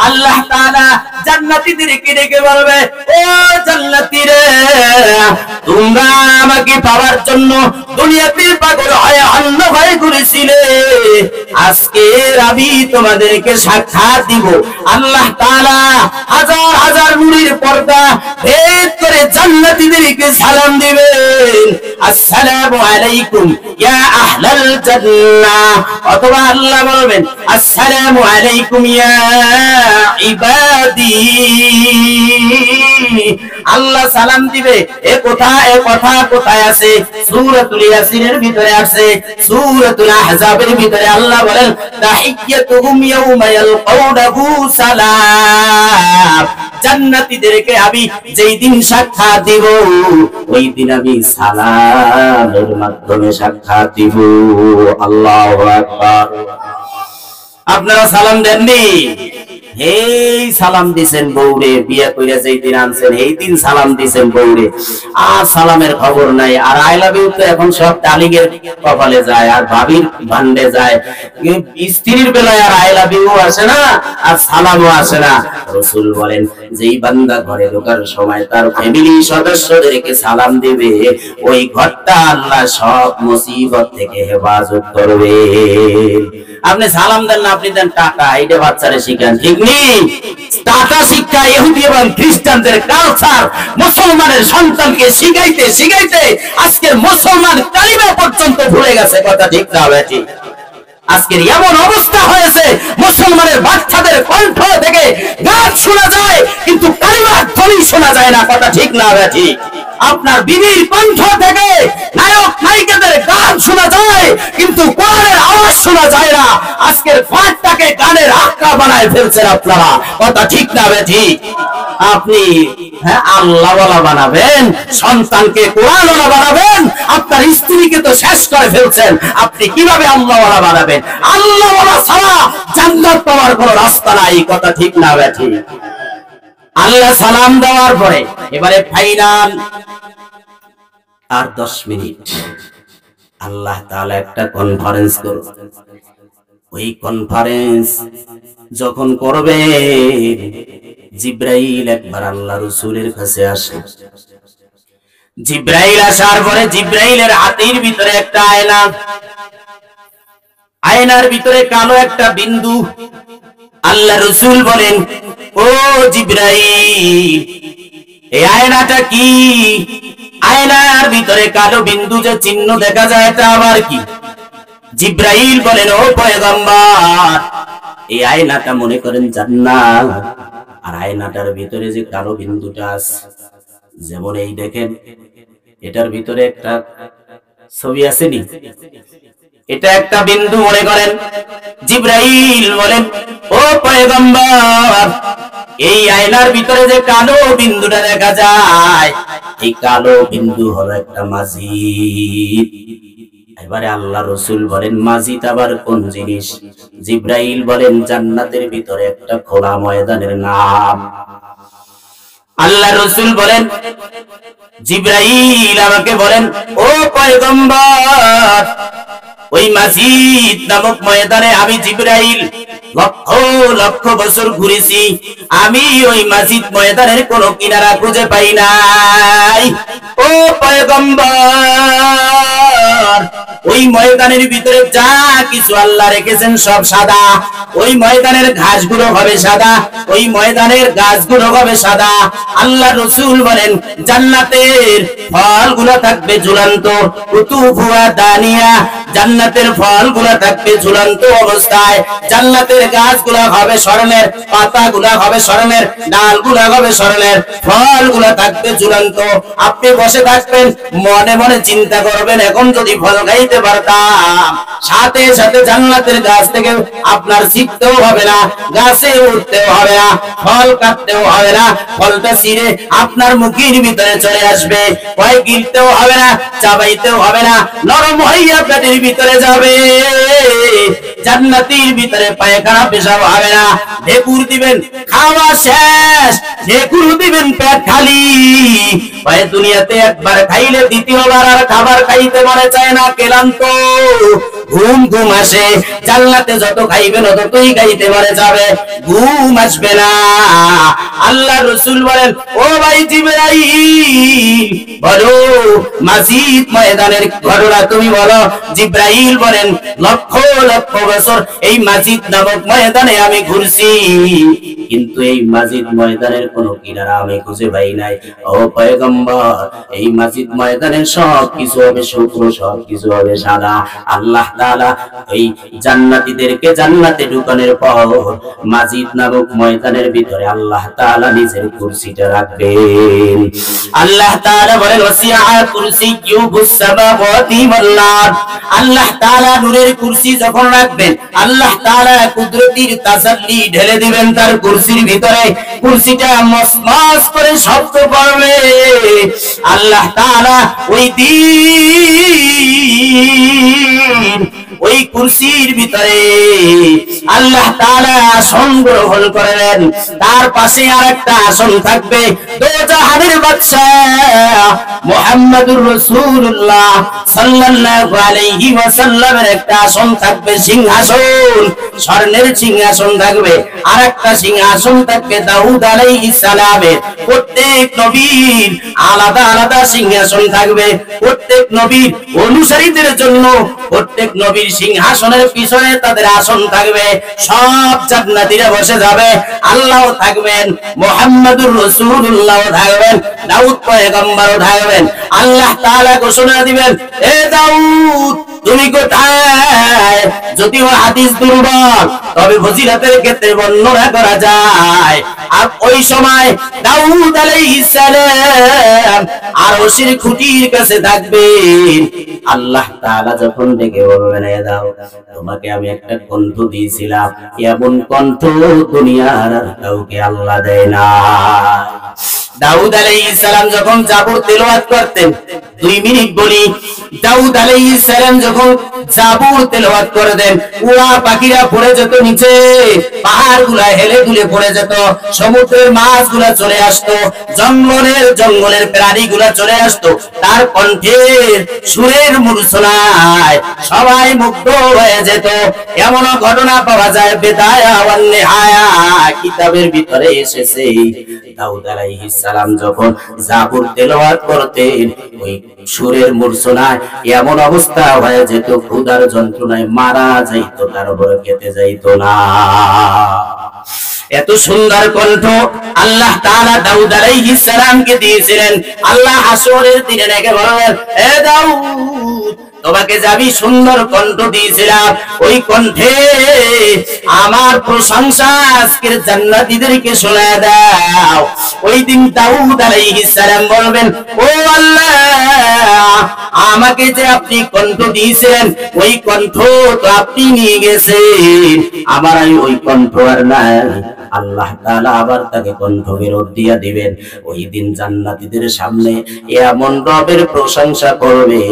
আল্লাহ তাআলা জান্নাতীদেরকে ডেকে বলবে ও জান্নাতীরা, তোমরা আমাকে পাওয়ার জন্য দুনিয়াতে পাগল হয়ে অন্য ভয় ঘুরেছিলে, আজকে আমি তোমাদেরকে সাক্ষাৎ দিব। আল্লাহ তাআলা হাজার হাজার নূরের পর্দা ভেদ করে জান্নাতীদেরকে সালাম দিবেন, আসসালামু আলাইকুম ইয়া আহলাল জান্নাহ। অথবা আল্লাহ বলবেন আসসালামু আলাইকুম ইয়া ইবাদি। আল্লাহ সালাম দিবে। এ কথা কোথায় আছে? সূরাতুল ইয়াসিনের ভিতরে আছে, সূরাতুল আহজাবের ভিতরে আল্লাহ বলেন তাহিয়াতুহুম ইয়াউমা ইয়ালকাউনাহু সালাম। জান্নাতীদেরকে আমি যেই দিন সাক্ষাৎ দিব, ওই দিন আমি সালামের মাধ্যমে সাক্ষাৎ দিব। আল্লাহু আকবার। আপনারা সালাম দেননি? এই সালাম দিছেন বউরে, বিয়ে কইরা যেই দিন আনছেন এই দিন সালাম দিছেন বউরে, আর সালামের খবর নাই। আর আই লাভ ইউ তো এখন সব ডালিংয়ের কপালে যায় আর ভাবির ভান্ডে যায়। স্ত্রীর বেলায় আর আই লাভ ইউ আসে না, আর সালামও আসে না। রাসূল বলেন যেই বান্দা ঘরে ঢোকার সময় তার ফ্যামিলি সদস্যদেরকে সালাম দিবে, ওই ঘরটা আল্লাহ সব মুসিবত থেকে হেফাজত করবে। আপনি সালাম দেন না, আপনি দেন টাকা, এইটা বাচ্চারা শিখান, ঠিক নেই? টাকা শিক্ষা ইহুদি এবং খ্রিস্টানদের কালচার মুসলমানের সন্তানকে শিখাইতে শিখাইতে আজকের মুসলমান কালিমা পর্যন্ত ভুলে গেছে। কথা ঠিক না বেঠিক? আজকের এমন অবস্থা হয়েছে, মুসলমানের বাচ্চাদের কণ্ঠ থেকে গান শোনা যায় কিন্তু কালিমার ধ্বনি শোনা যায় না। কথা ঠিক না বেঠিক? আপনার বিবির কণ্ঠ থেকে নায়ক নায়িকাদের গান শোনা যায় কিন্তু কোরআনের আওয়াজ শোনা যায় না। আজকের ফাটটাকে গানের আক্কা বানায় ফেলছেন আপনারা। কথা ঠিক না বেঠিক? আপনি আল্লাহওয়ালা বানাবেন, সন্তানকে কোরআনওয়ালা বানাবেন, আপনার স্ত্রীকে তো শেষ করে ফেলছেন, আপনি কিভাবে আল্লাহওয়ালা বানাবেন? আল্লাহওয়ালা ছাড়া জান্নাত পাওয়ার কোনো রাস্তা নাই। কথা ঠিক না বেঠিক? আল্লাহ সালাম দেওয়ার পরে এবারে ফাইনাল আর 10 মিনিট আল্লাহ তাআলা একটা কনফারেন্স করবে। ওই কনফারেন্স যখন করবে, জিব্রাইল একবার আল্লাহ রাসূলের কাছে আসে। জিব্রাইল আসার পরে জিব্রাইলের হাতের ভিতরে একটা আয়না, আয়নার ভিতরে কালো একটা বিন্দু। আল্লাহ রাসূল বলেন, ও জিব্রাইল, এই আয়নাটা কি? আয়নার ভিতরে কালো বিন্দু যে চিহ্ন দেখা যায়, এটা আবার কি? জিব্রাইল বলেন, ও পয়গম্বর, এই আয়নাটা মনে করেন জান্নাত। আর আয়নাটার ভিতরে যে কালো বিন্দুটা আছে, যেমন এই দেখেন, এটার ভিতরে একটা ছবি আছে নি, এটা একটা বিন্দু মনে করেন। জিব্রাইল বলেন, ও পয়গম্বর, এই আয়নার ভিতরে যে কালো বিন্দুটা দেখা যায়, এই কালো বিন্দু হলো একটা মসজিদ। এবারে আল্লাহ রাসূল বলেন, মসজিদ আবার কোন জিনিস? জিব্রাইল বলেন, জান্নাতের ভিতরে একটা খোলা ময়দানের নাম। আল্লাহ রাসূল বলেন, জিব্রাইল আমাকে বলেন, ও পয়গম্বর, ওই মসজিদ নামক ময়দানে আমি জিব্রাইল লক্ষ লক্ষ বছর ঘুরেছি, আমি ওই মসজিদ ময়দানের কোন কিনারা খুঁজে পাই নাই। ও পয়গম্বর, ওই ময়দানের ভিতরে যা কিছু আল্লাহ রেখেছেন সব সাদা। ওই ময়দানের ঘাসগুলো হবে সাদা, ওই ময়দানের গাছগুলো হবে সাদা। আল্লাহ রাসূল বলেন, জান্নাতের ফলগুলো থাকবে ঝুলন্ত, কুতুফুয়া দানিয়া, জান্নাতের ফলগুলো থাকবে ঝুলন্ত অবস্থায়। জান্নাতের গাছগুলো হবে স্বর্ণের, পাতাগুলো হবে স্বর্ণের, ডালগুলো হবে স্বর্ণের, ফলগুলো থাকবে ঝুলন্ত। আপনি বসে থাকবেন, মনে মনে চিন্তা করবেন, এখন যদি ফল খাইতে পারতাম, সাথে সাথে জান্নাতের গাছ থেকে আপনার ছিটতেও হবে না, গাছে উঠতেও হবে না, ফল কাটতেও হবে না, ফলটা ছিঁড়ে আপনার মুখের ভিতরে চলে আসবে। ভয় গিলতেও হবে না, চাবাইতেও হবে না, নরম হইয়া পেটের ভিতরে যাবে। জান্নাতের ভিতরে পায়খানা পেশাব হবে না। ঢেকুর দিবেন, খাওয়া শেষ, ঢেকুর দিবেন, পেট খালি। ভাই দুনিয়াতে একবার খাইলে দ্বিতীয়বার আর খাবার খাইতে মনে চায় না, ক্লান্ত, ঘুম ঘুম আসে। জান্নাতে যত খাইবেন ততই খাইতে মনে যাবে, ঘুম আসবে না। আল্লাহ রাসূল বলেন, ও ভাই জিবরাইল, বলো মসজিদ ময়দানের ঘটনা তুমি বলো। জিবরাইল বলেন, লক্ষ লক্ষ বছর এই মসজিদ নামক ময়দানে আমি ঘুরছি, কিন্তু এই মসজিদ ময়দানের কোনো কিনারা আমি খুঁজে পাই নাই। ও পয়গম্বর, এই মসজিদ ময়দানের সব কিছু হবে শুভ্র, সব কিছু হবে সাদা। আল্লাহ তাআলা এই জান্নাতীদেরকে জান্নাতে ঢুকানোর পর মসজিদ নামক ময়দানের ভিতরে আল্লাহ তাআলা নিজের কুরসিটা রাখবেন। আল্লাহ তাআলা বলেন, ওয়াসিআ কুরসিয়্যুহুস সামাওয়াতি ওয়াল আরদ। আল্লাহ তাআলা নূরের কুরসি যখন রাখবেন, আল্লাহ তাআলা কুদরতির তাসাল্লি ঢেলে দিবেন তার কুরসির ভিতরে। কুরসিটা মসমস করে শব্দ করবে। আল্লাহ তাআলা ওই দিন ওই কুরসির ভিতরে আল্লাহ তাআলা আসন গ্রহণ করেন। তার পাশে আরেকটা আসন থাকবে, দোজাহানের বাদশা মুহাম্মদুর রাসূলুল্লাহ সাল্লাল্লাহু আলাইহি ওয়াসাল্লামের একটা আসন থাকবে, সিংহাসন, স্বর্ণের সিংহাসন থাকবে। আরেকটা সিংহাসন থাকবে দাউদ আলাইহিস সালামের। প্রত্যেক নবীর আলাদা আলাদা সিংহাসন থাকবে। প্রত্যেক নবীর অনুসারীদের জন্য প্রত্যেক নবীর সিংহাসনের পিছনে তাদের আসন থাকবে। সব জান্নাতীরা বসে যাবে, আল্লাহ থাকবেন, মুহাম্মদুর রাসূলুল্লাহ থাকবেন, দাউদ পয়গম্বরও থাকবেন। আল্লাহ তাআলা ঘোষণা দিবেন, এ দাউদ তুমি কোথায়? যদিও হাদিস দুর্বল, তবে ফজিলতের ক্ষেত্রে বর্ণনা করা যায়। আর ওই সময় দাউদ আলাইহিস সালাম আরশের খুঁটির কাছে থাকবেন। আল্লাহ তাআলা যখন ডেকে বলবেন, এ দাও, তোমাকে আমি একটা কণ্ঠ দিয়েছিলাম, এমন কণ্ঠ দুনিয়ার আর কাউকে আল্লাহ দেয় না। দাউদ আলাইহিস সালাম যখন জাবুর তেলাওয়াত করতেন, 2 মিনিট বলি, দাউদ আলাইহিস সালাম যখন জাবুর তেলাওয়াত করতেন, উড়া পাখিরা পড়ে যেত নিচে, পাহাড়গুলা হেলে দুলে পড়ে যেত, সমুদ্রের মাছগুলা চলে আসতো, জঙ্গলের প্রাণীগুলা চলে আসতো, তার কণ্ঠের সুরের মূর্ছনায় সবাই মুগ্ধ হয়ে যেত। এমন ঘটনা পাওয়া যায় বিদায়া ওয়ান নিহায়া কিতাবের ভিতরে এসেছে। দাউদ আলাইহিস সালাম যখন জাবুর তেলাওয়াত করতেন, ওই সুরের মূর্ছনায় এমন অবস্থা হয়ে যেত, ক্ষুধার যন্ত্রণায় মারা যাইতো, তারপরে খেতে যাইতো না। এত সুন্দর কণ্ঠ আল্লাহ তাআলা দাউদ আলাইহিস সালামকে দিয়েছিলেন। আল্লাহ হাসরের দিনে ডেকে বলবেন, এ দাউদ, তোমাকে যাবি সুন্দর কণ্ঠ দিয়েছিলাম, ওই কণ্ঠে আমার প্রশংসা আজকের জান্নাতীদেরকে শোনায় দাও। ওই দিন দাউদ আলাইহিস সালাম বলবেন, ও আল্লাহ, আমাকে যে আপনি কণ্ঠ দিয়েছেন, ওই কণ্ঠ তো আপনি নিয়ে গেছেন, আমার ওই কণ্ঠ আর নাই। আল্লাহ তাআলা আবার তাকে কণ্ঠ ফেরত দিয়া দিবেন। ওই দিন জান্নাতীদের সামনে এমন রবের প্রশংসা করবে,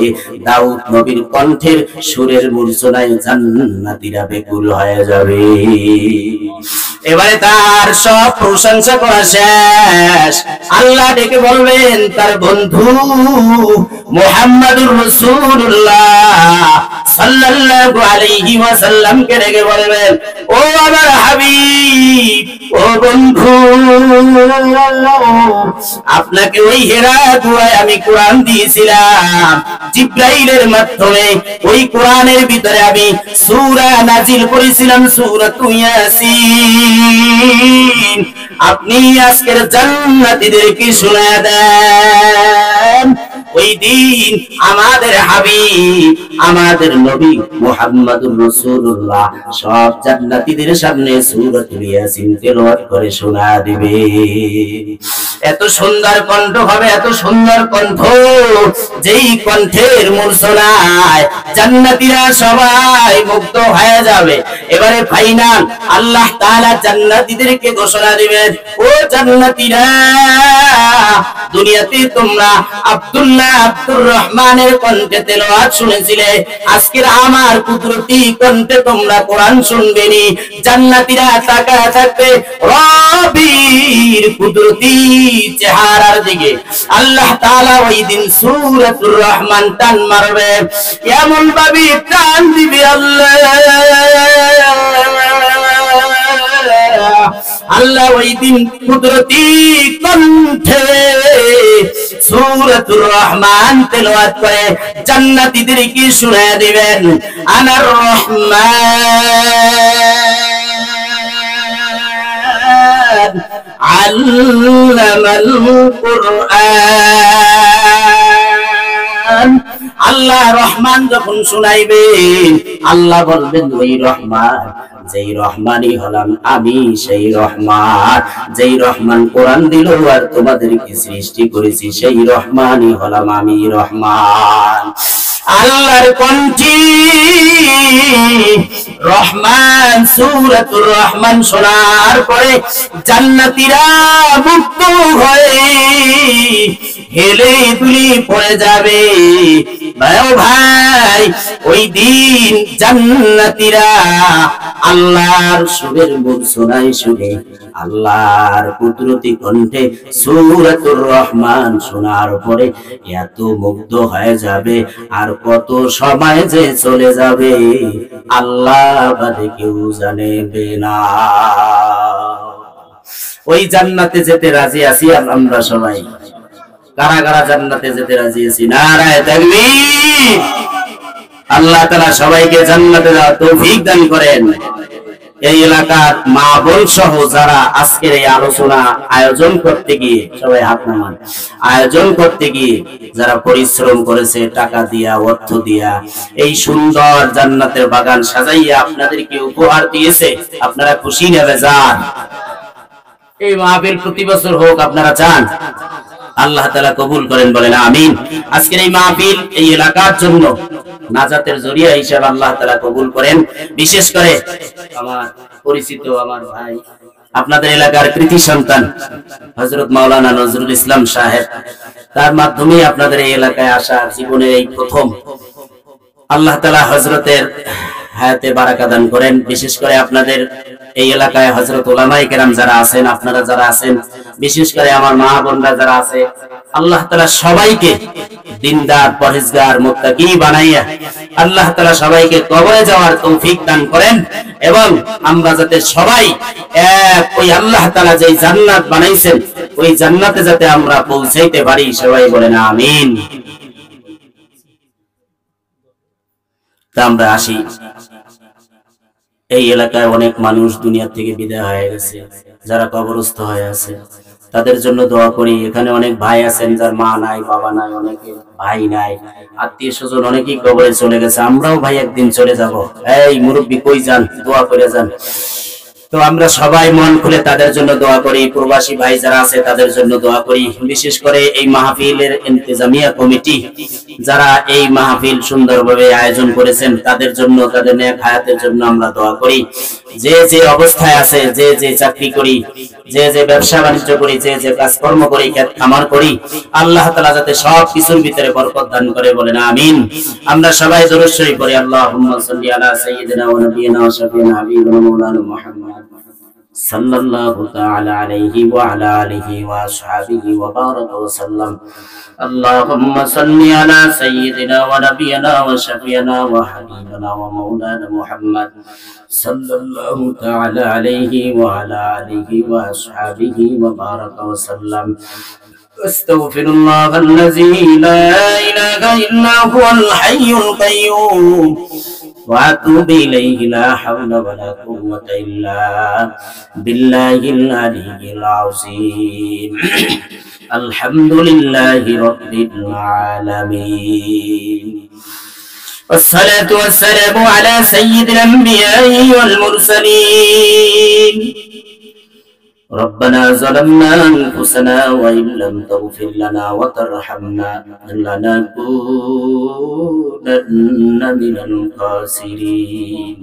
দাউদ নবীর কণ্ঠের সুরের মূর্ছনায় জান্নাতীরা বেকুল হয়ে যাবে। এবারে তার সব প্রশংসা করা শেষ, আল্লাহ ডেকে বলবেন তার বন্ধু মুহাম্মাদুর রাসূলুল্লাহ সাল্লাল্লাহু আলাইহি ওয়াসাল্লাম কে ডেকে বলবেন, ও আমার হাবিব, ও বন্ধু, আপনাকে ওই হেরা গুহায় আমি কোরআন দিয়েছিলাম, জিবরাইলের মাধ্যমে ওই কোরআনের ভিতরে আমি সূরা নাজিল করেছিলাম, সূরাতুল ইয়াসিন। আপনি আজকের জান্নাতীদেরকে শোনায় দেন। ওই দিন আমাদের হাবিব, আমাদের নবী মুহাম্মাদুর রাসূলুল্লাহ সব জান্নাতীদের সামনে সূরাতুল ইয়াসিন তেলাওয়াত করে শোনা দিবে। এত সুন্দর কণ্ঠ হবে, এত সুন্দর কণ্ঠ, যেই কণ্ঠের মূর্ছনায় জান্নাতীরা সবাই মুগ্ধ হয়ে যাবে। এবারে ফাইনাল আল্লাহ তাআলা জান্নাতীদেরকে ঘোষণা দিবেন, ও জান্নাতীরা, দুনিয়াতে তোমরা আব্দুর রহমানের কণ্ঠে তেলাওয়াত শুনেছিলে, আজকের আমার কুদরতি কণ্ঠে তোমরা কোরআন শুনবেনি। জান্নাতীরা তাকায় থাকবে রবির কুদরতি চেহারার দিকে। আল্লাহ তাআলা ওই দিন সূরাতুর রহমান টান মারবে, এমন ভাবে টান দিবে আল্লাহ ওই দিন কুদরতি কণ্ঠে সূরাতুর রহমান তেলাওয়াত করে জান্নাতীদেরকে শোনায় দিবেন, আনার রহমান আল্লামাল কুরআন। আল্লাহ রহমান যখন শুনাইবেন, আল্লাহ বলবেন, ওই রহমান, যেই রহমানই হলাম আমি, সেই রহমান, যেই রহমান কোরআন দিল আর তোমাদেরকে সৃষ্টি করেছি, সেই রহমানই হলাম আমি, রহমান। আল্লাহর কণ্ঠে রহমান সূরাতুর রহমান শোনার পরে জান্নাতীরা মুক্ত হয়ে হেলে দুলে পড়ে যাবে। ভাই, ওই দিন জান্নাতীরা আল্লাহর সুরের মূর্ছনায় শুনে, আল্লাহর কুদরতি কণ্ঠে সূরাতুর রহমান শোনার পরে এত মুগ্ধ হয়ে যাবে, আর কত সময় যে চলে যাবে আল্লাহ বাদে কেউ জানেবে না। ওই জান্নাতে যেতে রাজি আছি আমরা সবাই? কারা কারা জান্নাতে যেতে রাজি আছি? নারায়ে তাকবীর। আল্লাহ তাআলা সবাইকে জান্নাতে যাওয়ার তৌফিক দান করেন। এই এলাকার মা বোন সহ যারা আজকের এই আলোচনা আয়োজন করতে গিয়ে, সবাই হাত নামান, আয়োজন করতে গিয়ে যারা পরিশ্রম করেছে, টাকা দিয়া, অর্থ দিয়া, এই সুন্দর জান্নাতের বাগান সাজাইয়া আপনাদেরকে উপহার দিয়েছে, আপনারা খুশি নেবে যান? এই মাহফিল প্রতি বছর হোক, আপনারা চান? আল্লাহ তাআলা কবুল করেন, বলেন আমিন। আজকের এই মাহফিল এই এলাকার জন্য নাজাতের জরিয়া হিসেবে আল্লাহ তাআলা কবুল করেন। বিশেষ করে আমার পরিচিত আমার ভাই আপনাদের এলাকার কৃতি সন্তান হযরত মাওলানা নজরুল ইসলাম সাহেব, তার মাধ্যমে আপনাদের এই এলাকায় আসা জীবনের এই প্রথম। আল্লাহ তাআলা হযরতের হায়াতে বারাকা দান করেন। বিশেষ করে আপনাদের এই এলাকায় হযরত উলামায়ে কেরাম যারা আছেন, আপনারা যারা আছেন, বিশেষ করে আমার মা বোনরা যারা আছে, আল্লাহ তাআলা সবাইকে দিনদার পরহেজগার মুত্তাকি বানাইয়া আল্লাহ তাআলা সবাইকে কবরে যাওয়ার তৌফিক দান করেন এবং আমরা যাতে সবাই এক ওই আল্লাহ তাআলা যেই জান্নাত বানাইছেন ওই জান্নাতে যাতে আমরা পৌঁছাইতে পারি, সবাই বলেন আমিন। তা আমরা আসি, এই এলাকায় অনেক মানুষ দুনিয়া থেকে বিদায় হয়ে গেছে, যারা কবরস্থ হয়ে আছে তাদের জন্য দোয়া করি। এখানে অনেক ভাই আছেন যার মা নাই, বাবা নাই, অনেকে ভাই নাই, আত্মীয় স্বজন অনেকেই কবরে চলে গেছে। আমরাও ভাই একদিন চলে যাব। এই মুরব্বী কই যান, দোয়া করে যান। তো আমরা সবাই মন খুলে তাদের জন্য দোয়া করি। প্রবাসী ভাই যারা আছে তাদের জন্য দোয়া করি। বিশেষ করে এই মাহফিলের ইন্তেজামিয়া কমিটি যারা এই মাহফিল সুন্দরভাবে আয়োজন করেছেন তাদের জন্য, তাদের নেক হায়াতের জন্য আমরা দোয়া করি। যে যে অবস্থায় আছে, যে যে চাকরি করি, যে যে ব্যবসা বাণিজ্য করি, যে যে কাজকর্ম করি, ক্ষেত খামার করি, আল্লাহ তাআলা যাতে সব কিছুর ভিতরে বরকত দান করে, বলেন আমিন। আমরা সবাই দরুদ শরীফ পড়ি। আল্লাহুম্মা সাল্লি আলা সাইয়্যিদিনা ওয়া নাবিয়িনা ওয়া শাফিনা হাবিবিনা মাওলানা মুহাম্মদ সাল্লাল্লাহু তাআলা আলাইহি ওয়া আলা আলিহি ওয়া আসহাবিহি ওয়া বারাকা ওয়া সাল্লাম। আল্লাহুম্মা সাল্লি আলা সাইয়্যিদিনা ওয়া নাবিয়িনা ওয়া শাফিনা ওয়া হাবিবিনা ওয়া মাওলানা মুহাম্মদ সাল্লাল্লাহু তাআলা আলাইহি ওয়া আলা আলিহি ওয়া আসহাবিহি ওয়া বারাকা ওয়া সাল্লাম। আস্তাগফিরুল্লাহাল্লাযী লা ইলাহা ইল্লা হুয়াল হাইয়ুল কাইয়্যুম وأتوب إليه لا حول ولا قوة إلا بالله العلي العظيم الحمد لله رب العالمين والصلاة والسلام على سيد الأنبياء والمرسلين ربنا ظلمنا أنفسنا وإن لم تغفر لنا وترحمنا لنكونن من الخاسرين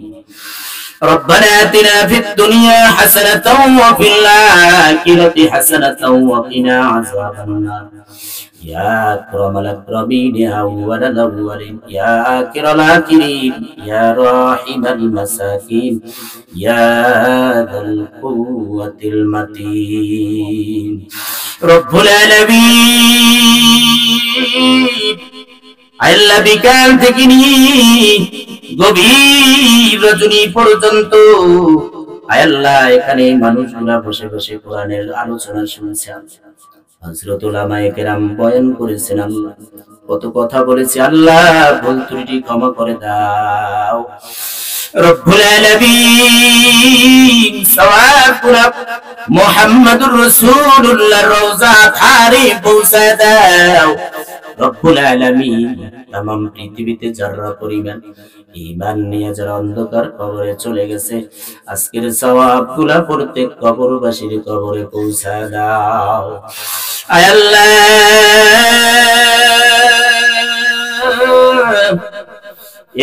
ربنا آتنا في الدنيا حسنة وفي الآخرة حسنة وقنا عذاب النار يا أكرم الأكرمين يا أول الأولين يا آخر الآخرين يا راحم المساكين يا ذا القوة المتين رب العالمين আল্লাহ বিকাল থেকে নিয়ে গভীর রজনী পর্যন্ত আল্লাহ এখানে মানুষগুলা বসে বসে কোরআনের আলোচনা শুনছে। হযরত উলামায়ে কেরাম বয়ান করেছেন, আল্লাহ কত কথা বলেছে, আল্লাহ ভুল ত্রুটি ক্ষমা করে দাও। রব্বুল আলামিন সওয়াবুল মুহাম্মাদুর রাসূলুল্লাহর রওজা ধারে পৌঁছে দাও। রব্বুল আলামিন तमाम পৃথিবীতে যারা পরিমাণ ঈমান নিয়ে যারা অন্ধকার কবরে চলে গেছে, আজকের সওয়াবগুলো প্রত্যেক কবরবাসীর কবরে পৌঁছে দাও। আয় আল্লাহ,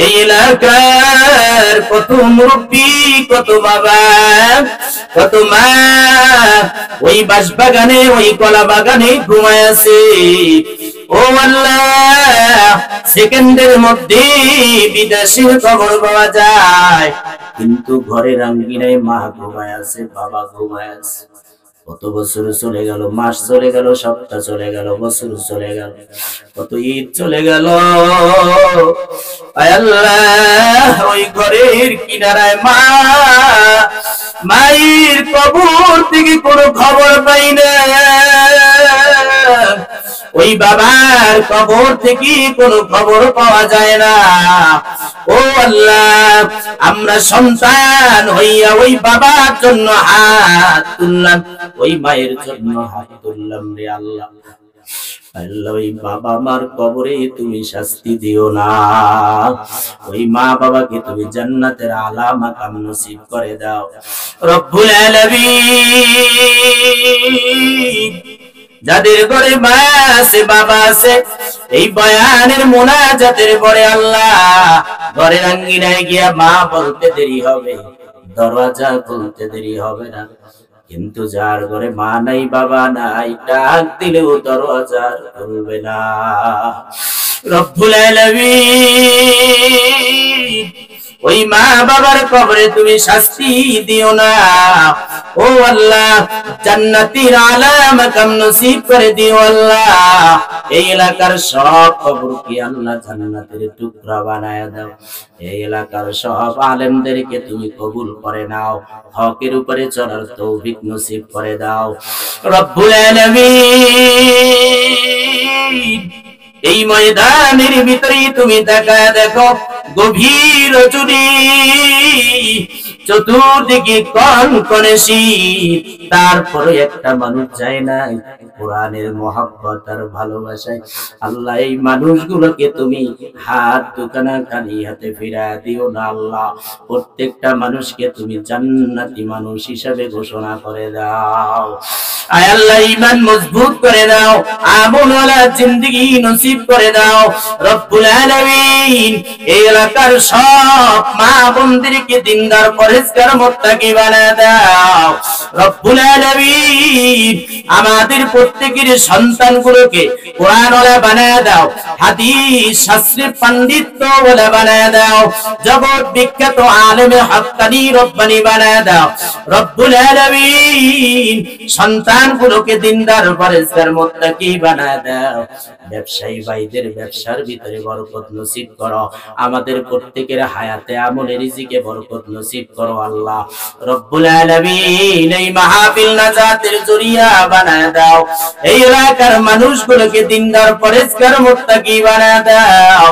এই এলাকার কত মুরব্বী, কত বাবা, কত মা ওই বাঁশবাগানে, ওই কলা বাগানে ঘুমায় আছে। ও আল্লাহ, সেকেন্ডের মধ্যে বিদেশের খবর পাওয়া যায়, কিন্তু ঘরের আঙ্গিনায় মা ঘুমায় আছে, বাবা ঘুমায় আছে। কত বছর চলে গেল, মাস চলে গেল, সপ্তাহ চলে গেল, বছর চলে গেল, কত ঈদ চলে গেল। আয় আল্লাহ, ওই ঘরের কিনারায় মা, মায়ের কবর থেকে কোনো খবর পাই না। ওই বাবার কবর থেকে কোনো খবর পাওয়া যায় না। ও আল্লাহ, আমরা সন্তান হইয়া ওই বাবার জন্য হাত তুললাম, ওই মায়ের জন্য হাত তুললাম রে আল্লাহ। আল্লাহ, ওই বাবা মার কবরে তুমি শাস্তি দিও না, ওই মা বাবাকে তুমি জান্নাতের আলা মাকাম নসিব করে দাও। রব্বুল আলামিন, যাদের ঘরে মা আছে, বাবা আছে, এই বয়ানের মুনাজাতের পরে আল্লাহ ঘরের আঙ্গিনায় গিয়া মা বলতে দেরি হবে, দরওয়াজা খুলতে দেরি হবে না, কিন্তু যার ঘরে মা নাই বাবা নাই, ডাক দিলেও দরজা খুলবে না। রব্বুল আলামিন ওই মা বাবার কবরে তুমি শাস্তি দিও না। ও আল্লাহ, জান্নাতের আলা মাকাম নসিব করে দিও আল্লাহ। এই এলাকার সব কবরকে আল্লাহ জান্নাতের টুকরা বানায় দাও। এই এলাকার সব আলেমদেরকে তুমি কবুল করে নাও, হকের উপরে চলার তৌফিক নসিব করে দাও রব্বুল আলামিন। এই ময়দানের ভিতরে তুমি তাকায় দেখো, গভীর রজনী, চতুর্দিকে কনকনে শীত, তারপরে একটা মানুষ যায় না কোরআনের মহব্বত আর ভালোবাসায়। আল্লাহ, এই মানুষগুলোকে তুমি হাত দুখানা খালি হাতে ফিরা দিও না আল্লাহ। প্রত্যেকটা মানুষকে তুমি জান্নাতি মানুষ হিসাবে ঘোষণা করে দাও। আয় আল্লাহ, ঈমান মজবুত করে দাও, আমলওয়ালা জিন্দেগি নসিব করে দাও রব্বুল আলামিন। এই এলাকার সব মা বোনদেরকে দিনদার পরেজগার মুত্তাকি বানায় দাও রব্বুল আলামিন। আমাদের প্রত্যেকের সন্তানগুলোকে কোরআনওয়ালা বানায় দাও, হাদিস শাস্ত্রে পণ্ডিতওয়ালা বানায় দাও, জগৎ বিখ্যাত আলেমে হক্কানি রব্বানি বানায় দাও রব্বুল আলামিন। সন্তানগুলোকে দিনদার পরেজগার মুত্তাকি বানায় দাও। ব্যবসায়ী ভাইদের ব্যবসার ভিতরে বরকত নসিব করো, আমাদের প্রত্যেকের হায়াতে আমলে রিজিকে বরকত নসিব করো আল্লাহ রব্বুল আলামিন। এই মাহফিল নাজাতের জরিয়া বানায় দাও, এই এলাকার মানুষগুলোকে দিনদার পরেজগার মুত্তাকি বানায় দাও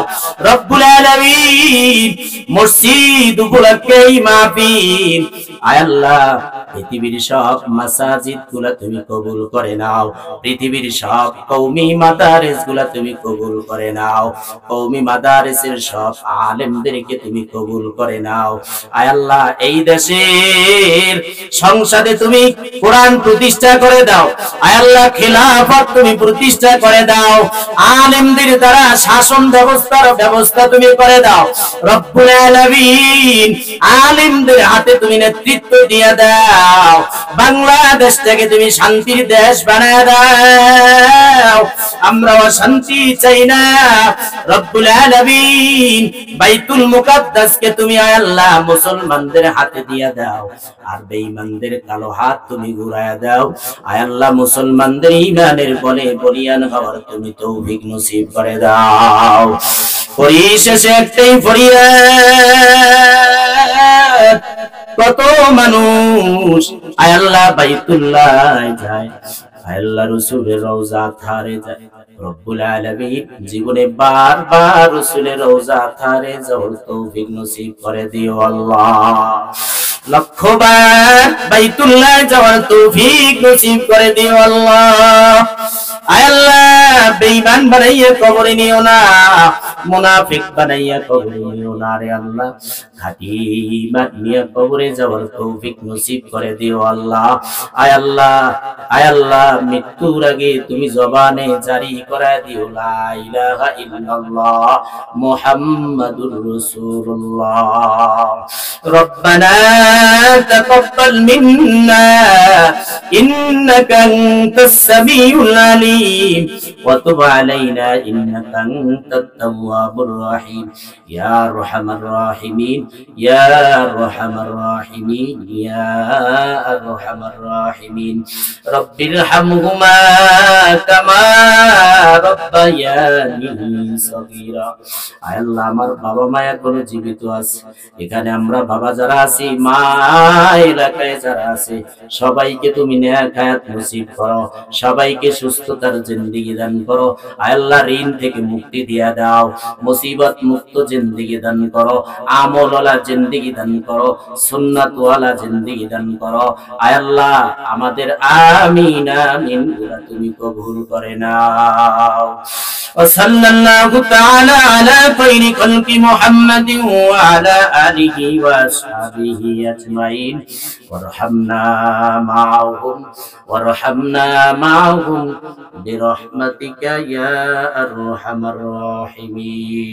রব্বুল আলামিন। মসজিদ উপলক্ষে এই মাহফিল, আয় আল্লাহ, পৃথিবীর সব মাসাজিদ গুলা তুমি কবুল করে নাও, পৃথিবীর সব কওমি মাদারিস গুলা তুমি কবুল করে নাও, কওমি মাদারিসের সব আলেমদেরকে তুমি কবুল করে নাও। আয় আল্লাহ, এই দেশের সংসদে তুমি কোরআন প্রতিষ্ঠা করে দাও। আয় আল্লাহ, খেলাফত তুমি প্রতিষ্ঠা করে দাও, আলেমদের দ্বারা শাসন ব্যবস্থা তুমি করে দাও রব্বুল আলামিন। আলেমদের হাতে তুমি নেতৃত্ব দিয়ে দাও, বাংলাদেশটাকে তুমি শান্তির দেশ বানায় দাও। আমরা শান্তি চাই না রব্বুল আলামিন। বাইতুল মুকাদ্দাসকে তুমি আয় আল্লাহ মুসলমানদের হাতে দিয়ে দাও, আর বেঈমানদের কালো হাত তুমি ঘুরায় দাও। আয় আল্লাহ, মুসলমানদের ঈমানের বলে বলিয়ান হওয়ার তুমি তৌফিক নসিব করে দাও। পরিশেষে একটাই ফরিয়াদ, কত মানুষ আয় আল্লাহ বাইতুল্লাহ যায়, আয় আল্লাহ রাসূলের রওজা ধারে যায় রব্বুল আলামিন। জীবনে বারবার রাসূলের রওজা ধারে যাওয়ার তৌফিক নসিব করে দিও আল্লাহ। লক্ষবার বাইতুল্লাহ যাওয়ার তৌফিক নসিব করে দিও আল্লাহ। আয় আল্লাহ, বেঈমান বানাইয়া কবরে নিও না, মুনাফিক বানাইয়া কবরে নিও না রে আল্লাহ। খাঁটি ঈমান নিয়ে কবরে যাওয়ার তৌফিক নসিব করে দিও আল্লাহ। আয় আল্লাহ, আয় আল্লাহ, মৃত্যুর আগে তুমি জবানে জারি করে দিও লা ইলাহা ইল্লাল্লাহ মুহাম্মাদুর রাসূলুল্লাহ। রব্বানা তাকাব্বাল মিন্না ইন্নাকা আনতাস সামিউল আলিম ওয়া তুব আলাইনা ইন্নাকা আনতাত তাওয়াবুর রাহিম ইয়া আরহামার রাহিমিন ইয়া আরহামার রাহিমিন ইয়া আরহামার রাহিমিন। রব্বিরহামহুমা কামা রাব্বায়ানি সগীরা। আয় আল্লাহ, আমার বাবা মা এখনো জীবিত আছে, এখানে আমরা বাবা যারা আছি, মা এলাকায় যারা আছে, সবাইকে তুমি নেক হায়াত নসিব করো, সবাইকে সুস্থতার জিন্দেগি দান করো। আয় আল্লাহ, ঋণ থেকে মুক্তি দিয়া দাও, মুসিবত মুক্ত জিন্দেগি দান করো, আমলওয়ালা জিন্দেগি দান করো, সুন্নাতওয়ালা জিন্দেগি দান করো। আয় আল্লাহ, আমাদের আমিন আমিন গুলা তুমি কবুল করে নাও। وصلى الله تعالى على خير خلق محمد وعلى آله وأصحابه أجمعين وارحمنا معهم برحمتك يا أرحم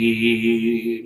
الراحمين.